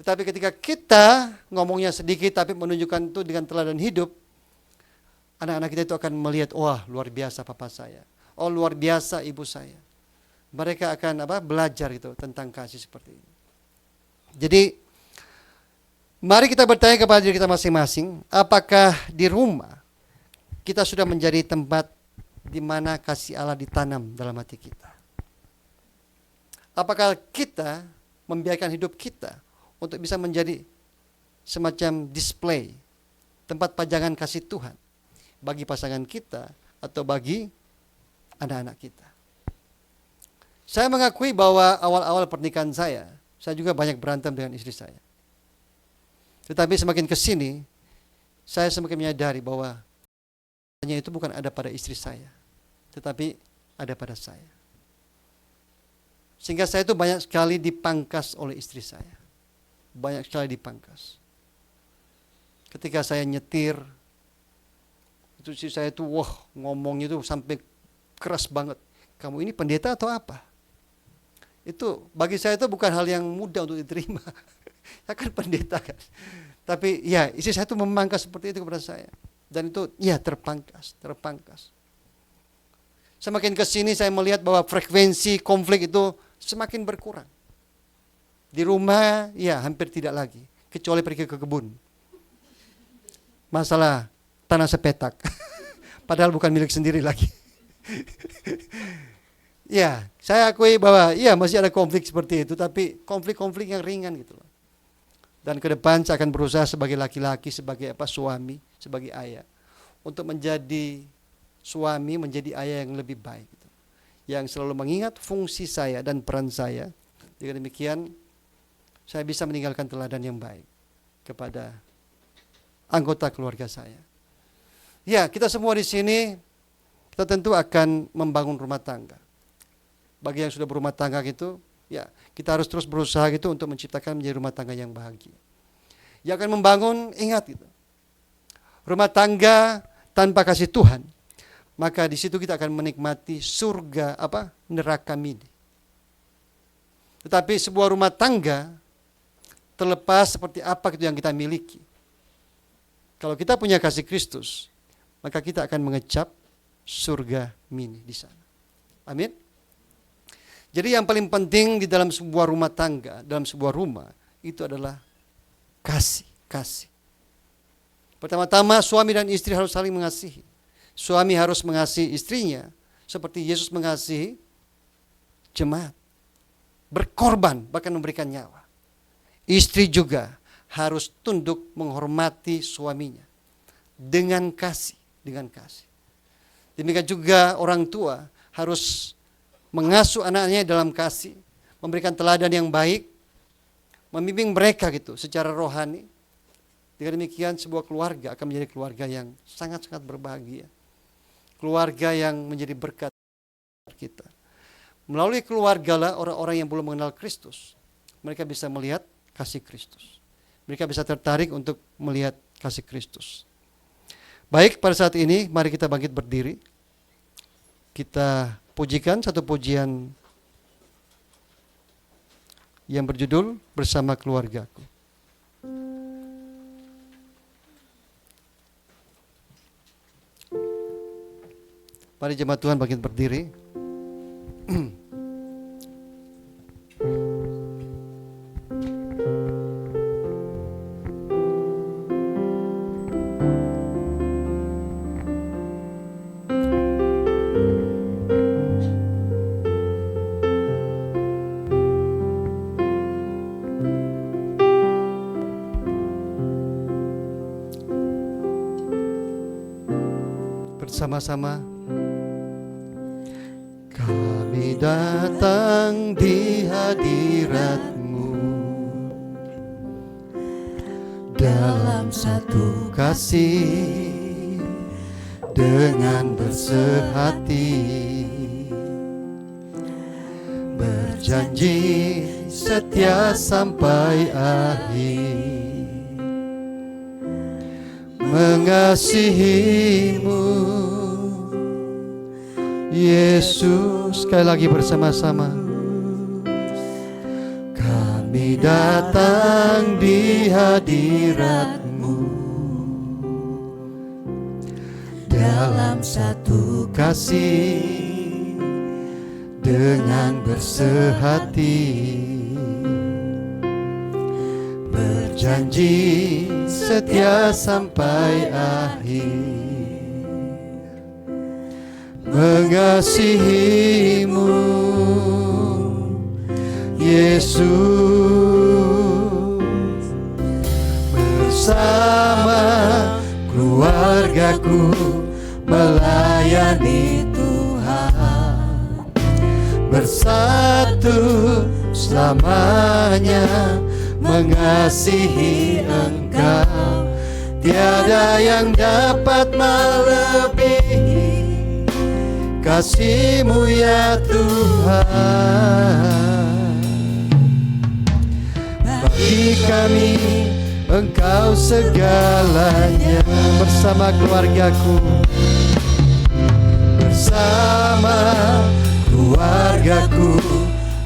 Tetapi ketika kita ngomongnya sedikit tapi menunjukkan itu dengan teladan hidup, anak-anak kita itu akan melihat, wah luar biasa papa saya, oh luar biasa ibu saya. Mereka akan belajar tentang kasih seperti ini. Jadi mari kita bertanya kepada diri kita masing-masing, apakah di rumah kita sudah menjadi tempat di mana kasih Allah ditanam dalam hati kita? Apakah kita membiarkan hidup kita untuk bisa menjadi semacam display, tempat pajangan kasih Tuhan bagi pasangan kita atau bagi anak-anak kita? Saya mengakui bahwa awal-awal pernikahan saya juga banyak berantem dengan istri saya. Tetapi semakin ke sini, saya semakin menyadari bahwa itu bukan ada pada istri saya, tetapi ada pada saya. Sehingga saya itu banyak sekali dipangkas oleh istri saya. Banyak sekali dipangkas. Ketika saya nyetir, itu istri saya itu ngomongnya itu sampai keras banget. Kamu ini pendeta atau apa? Itu bagi saya itu bukan hal yang mudah untuk diterima. Saya kan pendeta kan. Tapi ya istri saya itu memangkas seperti itu kepada saya. Dan itu ya terpangkas. Semakin ke sini saya melihat bahwa frekuensi konflik itu semakin berkurang. Di rumah ya hampir tidak lagi, kecuali pergi ke kebun. Masalah tanah sepetak. Padahal bukan milik sendiri lagi. Ya, saya akui bahwa ya masih ada konflik seperti itu, tapi konflik-konflik yang ringan gitu loh. Dan ke depan saya akan berusaha sebagai laki-laki, sebagai suami, sebagai ayah, untuk menjadi suami, menjadi ayah yang lebih baik gitu. Yang selalu mengingat fungsi saya dan peran saya. Dengan demikian saya bisa meninggalkan teladan yang baik kepada anggota keluarga saya. Ya, kita semua di sini kita tentu akan membangun rumah tangga. Bagi yang sudah berumah tangga gitu, ya kita harus terus berusaha gitu untuk menciptakan menjadi rumah tangga yang bahagia. Yang akan membangun, ingat gitu, rumah tangga tanpa kasih Tuhan, maka di situ kita akan menikmati surga neraka mini. Tetapi sebuah rumah tangga terlepas seperti apa itu yang kita miliki. Kalau kita punya kasih Kristus, maka kita akan mengecap surga mini di sana. Amin. Jadi yang paling penting di dalam sebuah rumah tangga, dalam sebuah rumah, itu adalah kasih. Pertama-tama suami dan istri harus saling mengasihi. Suami harus mengasihi istrinya seperti Yesus mengasihi jemaat. Berkorban, bahkan memberikan nyawa. Istri juga harus tunduk menghormati suaminya dengan kasih. Demikian juga orang tua harus mengasuh anaknya dalam kasih, memberikan teladan yang baik, membimbing mereka gitu secara rohani. Dengan demikian sebuah keluarga akan menjadi keluarga yang sangat-sangat berbahagia. Keluarga yang menjadi berkat kita. Melalui keluarga lah orang-orang yang belum mengenal Kristus, mereka bisa melihat kasih Kristus. Mereka bisa tertarik untuk melihat kasih Kristus. Baik, pada saat ini mari kita bangkit berdiri. Kita pujikan satu pujian yang berjudul Bersama Keluargaku. Mari jemaat Tuhan bangkit berdiri. Bersama-sama kami datang di hadirat-Mu dalam satu kasih dengan bersehati, berjanji setia sampai akhir, mengasihi-Mu Yesus. Sekali lagi bersama-sama kami datang di hadirat-Mu dalam satu kasih dengan bersehati, berjanji setia sampai akhir, mengasihi-Mu Yesus. Bersama keluargaku melayani Tuhan, bersatu selamanya mengasihi Engkau, Tiada yang dapat melebihi kasih-Mu ya Tuhan. Bagi kami Engkau segalanya. Bersama keluargaku, bersama keluargaku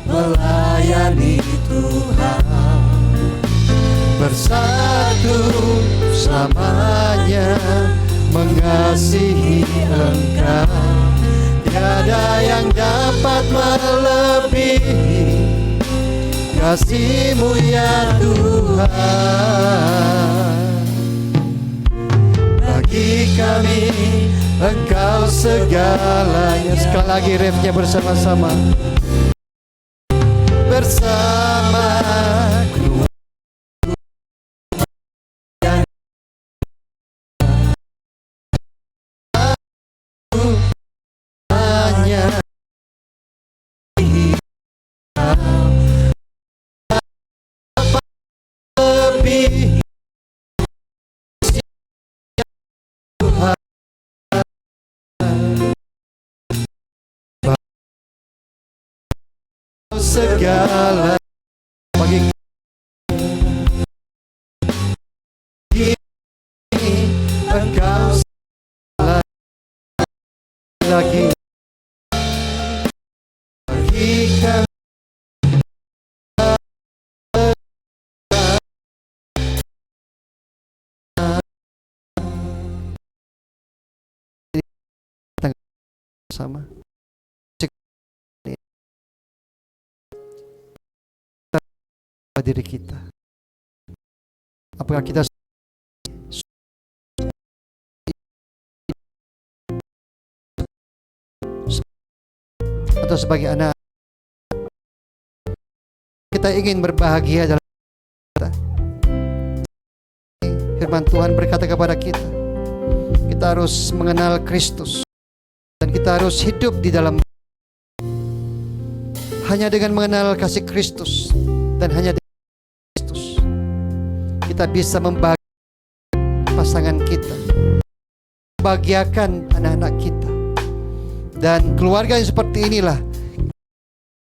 melayani Tuhan, bersatu selamanya mengasihi Engkau. Tiada yang dapat melebihi kasih-Mu ya Tuhan. Bagi kami Engkau segalanya. Sekali lagi refnya bersama-sama. Bersama keluarga lebih segala bagi Engkau lagi bagi kami. Sama diri kita, apakah kita atau sebagai anak kita ingin berbahagia dalam kita. Firman Tuhan berkata kepada kita, kita harus mengenal Kristus dan kita harus hidup di dalam. Hanya dengan mengenal kasih Kristus dan hanya dengan Kristus kita bisa membahagiakan pasangan kita, membahagiakan anak-anak kita, dan keluarga yang seperti inilah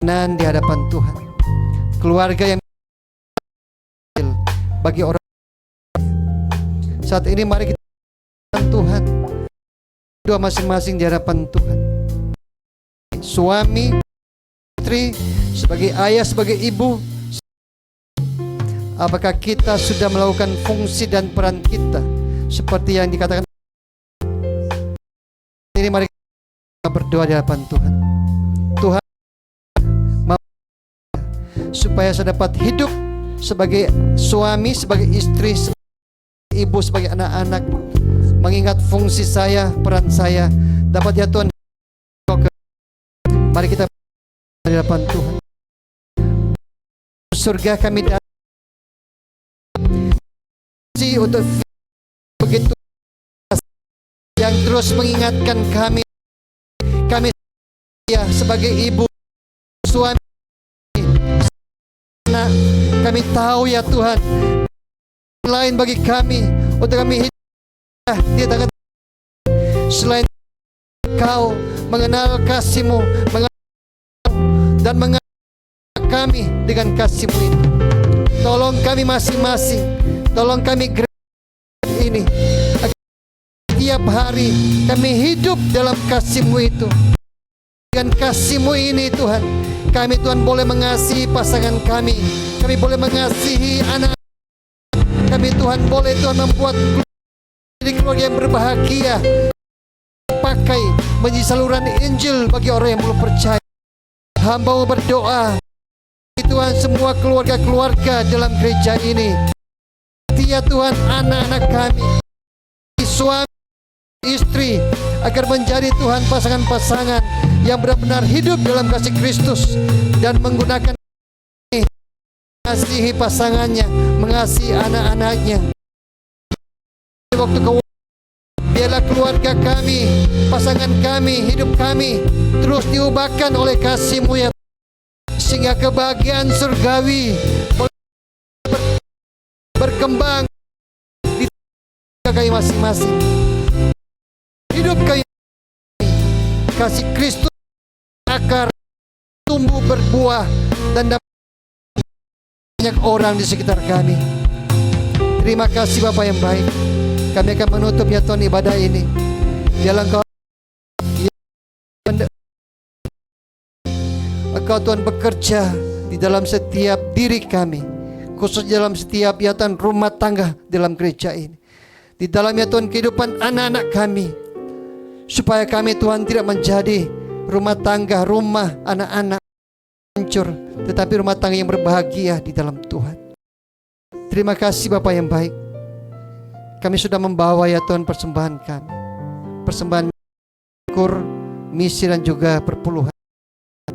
kenan di hadapan Tuhan. Keluarga yang bagi orang. Saat ini mari kita Tuhan doa masing-masing di hadapan Tuhan. Suami, istri, sebagai ayah, sebagai ibu, apakah kita sudah melakukan fungsi dan peran kita seperti yang dikatakan ini? Mari kita berdoa di hadapan Tuhan. Tuhan, supaya saya dapat hidup sebagai suami, sebagai istri, sebagai ibu, sebagai anak-anak, mengingat fungsi saya, peran saya, dapat ya Tuhan. Mari kita di hadapan Tuhan. Surga kami datang untuk begitu yang terus mengingatkan kami ya sebagai ibu, suami, anak. Kami tahu ya Tuhan, lain bagi kami untuk kami hidup di tangan selain Kau, mengenal kasih-Mu, dan mengenal kami dengan kasih-Mu itu. Tolong kami masing-masing, tolong kami ini tiap hari kami hidup dalam kasih-Mu itu. Dengan kasih-Mu ini Tuhan, kami Tuhan boleh mengasihi pasangan kami, kami boleh mengasihi anak kami Tuhan, boleh Tuhan membuat keluarga yang berbahagia, pakai menjadi saluran Injil bagi orang yang belum percaya. Hamba berdoa Tuhan, semua keluarga-keluarga dalam gereja ini, ya Tuhan, anak-anak kami, suami, istri, agar menjadi Tuhan pasangan-pasangan yang benar-benar hidup dalam kasih Kristus dan menggunakan mengasihi pasangannya, mengasihi anak-anaknya. Waktu biarlah keluarga kami, pasangan kami, hidup kami terus diubahkan oleh kasih-Mu ya, sehingga kebahagiaan surgawi berkembang kami masing-masing. Hidup kami, kasih Kristus akar, tumbuh berbuah dan dapat banyak orang di sekitar kami. Terima kasih Bapa yang baik. Kami akan menutup ya Tuhan ibadah ini. Biarlah Engkau Tuhan bekerja di dalam setiap diri kami, khusus dalam setiap ya Tuhan rumah tangga dalam gereja ini, di dalam ya Tuhan kehidupan anak-anak kami, supaya kami Tuhan tidak menjadi rumah tangga, rumah anak-anak hancur, tetapi rumah tangga yang berbahagia di dalam Tuhan. Terima kasih Bapa yang baik. Kami sudah membawa ya Tuhan persembahan kami, persembahan syukur, misi dan juga perpuluhan.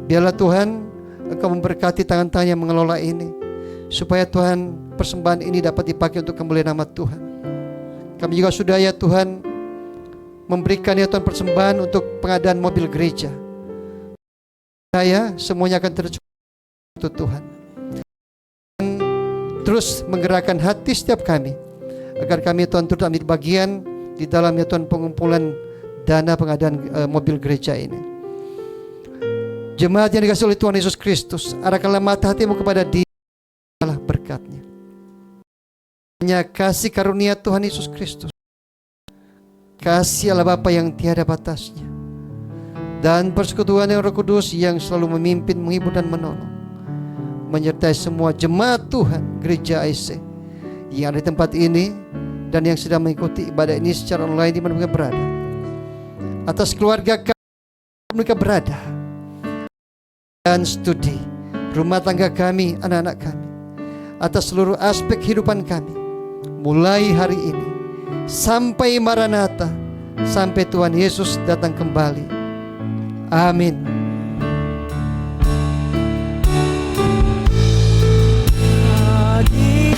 Biarlah Tuhan Engkau memberkati tangan-tangan yang mengelola ini, supaya Tuhan persembahan ini dapat dipakai untuk kemuliaan nama Tuhan. Kami juga sudah ya Tuhan memberikan ya Tuhan persembahan untuk pengadaan mobil gereja. Saya semuanya akan tercukup untuk Tuhan. Dan terus menggerakkan hati setiap kami, agar kami Tuhan turut ambil bagian di dalam ya Tuhan pengumpulan dana pengadaan mobil gereja ini. Jemaat yang dikasihi oleh Tuhan Yesus Kristus, arahkanlah mata hatimu kepada Dia, berkat-Nya. Hanya kasih karunia Tuhan Yesus Kristus, kasih Allah Bapa yang tiada batasnya, dan persekutuan yang Roh Kudus yang selalu memimpin, menghibur dan menolong, menyertai semua jemaat Tuhan Gereja AIC yang ada di tempat ini dan yang sedang mengikuti ibadah ini secara online di mana mereka berada. Atas keluarga kami mereka berada, dan studi, rumah tangga kami, anak-anak kami, atas seluruh aspek kehidupan kami, mulai hari ini sampai Maranatha, sampai Tuhan Yesus datang kembali. Amin. Pagi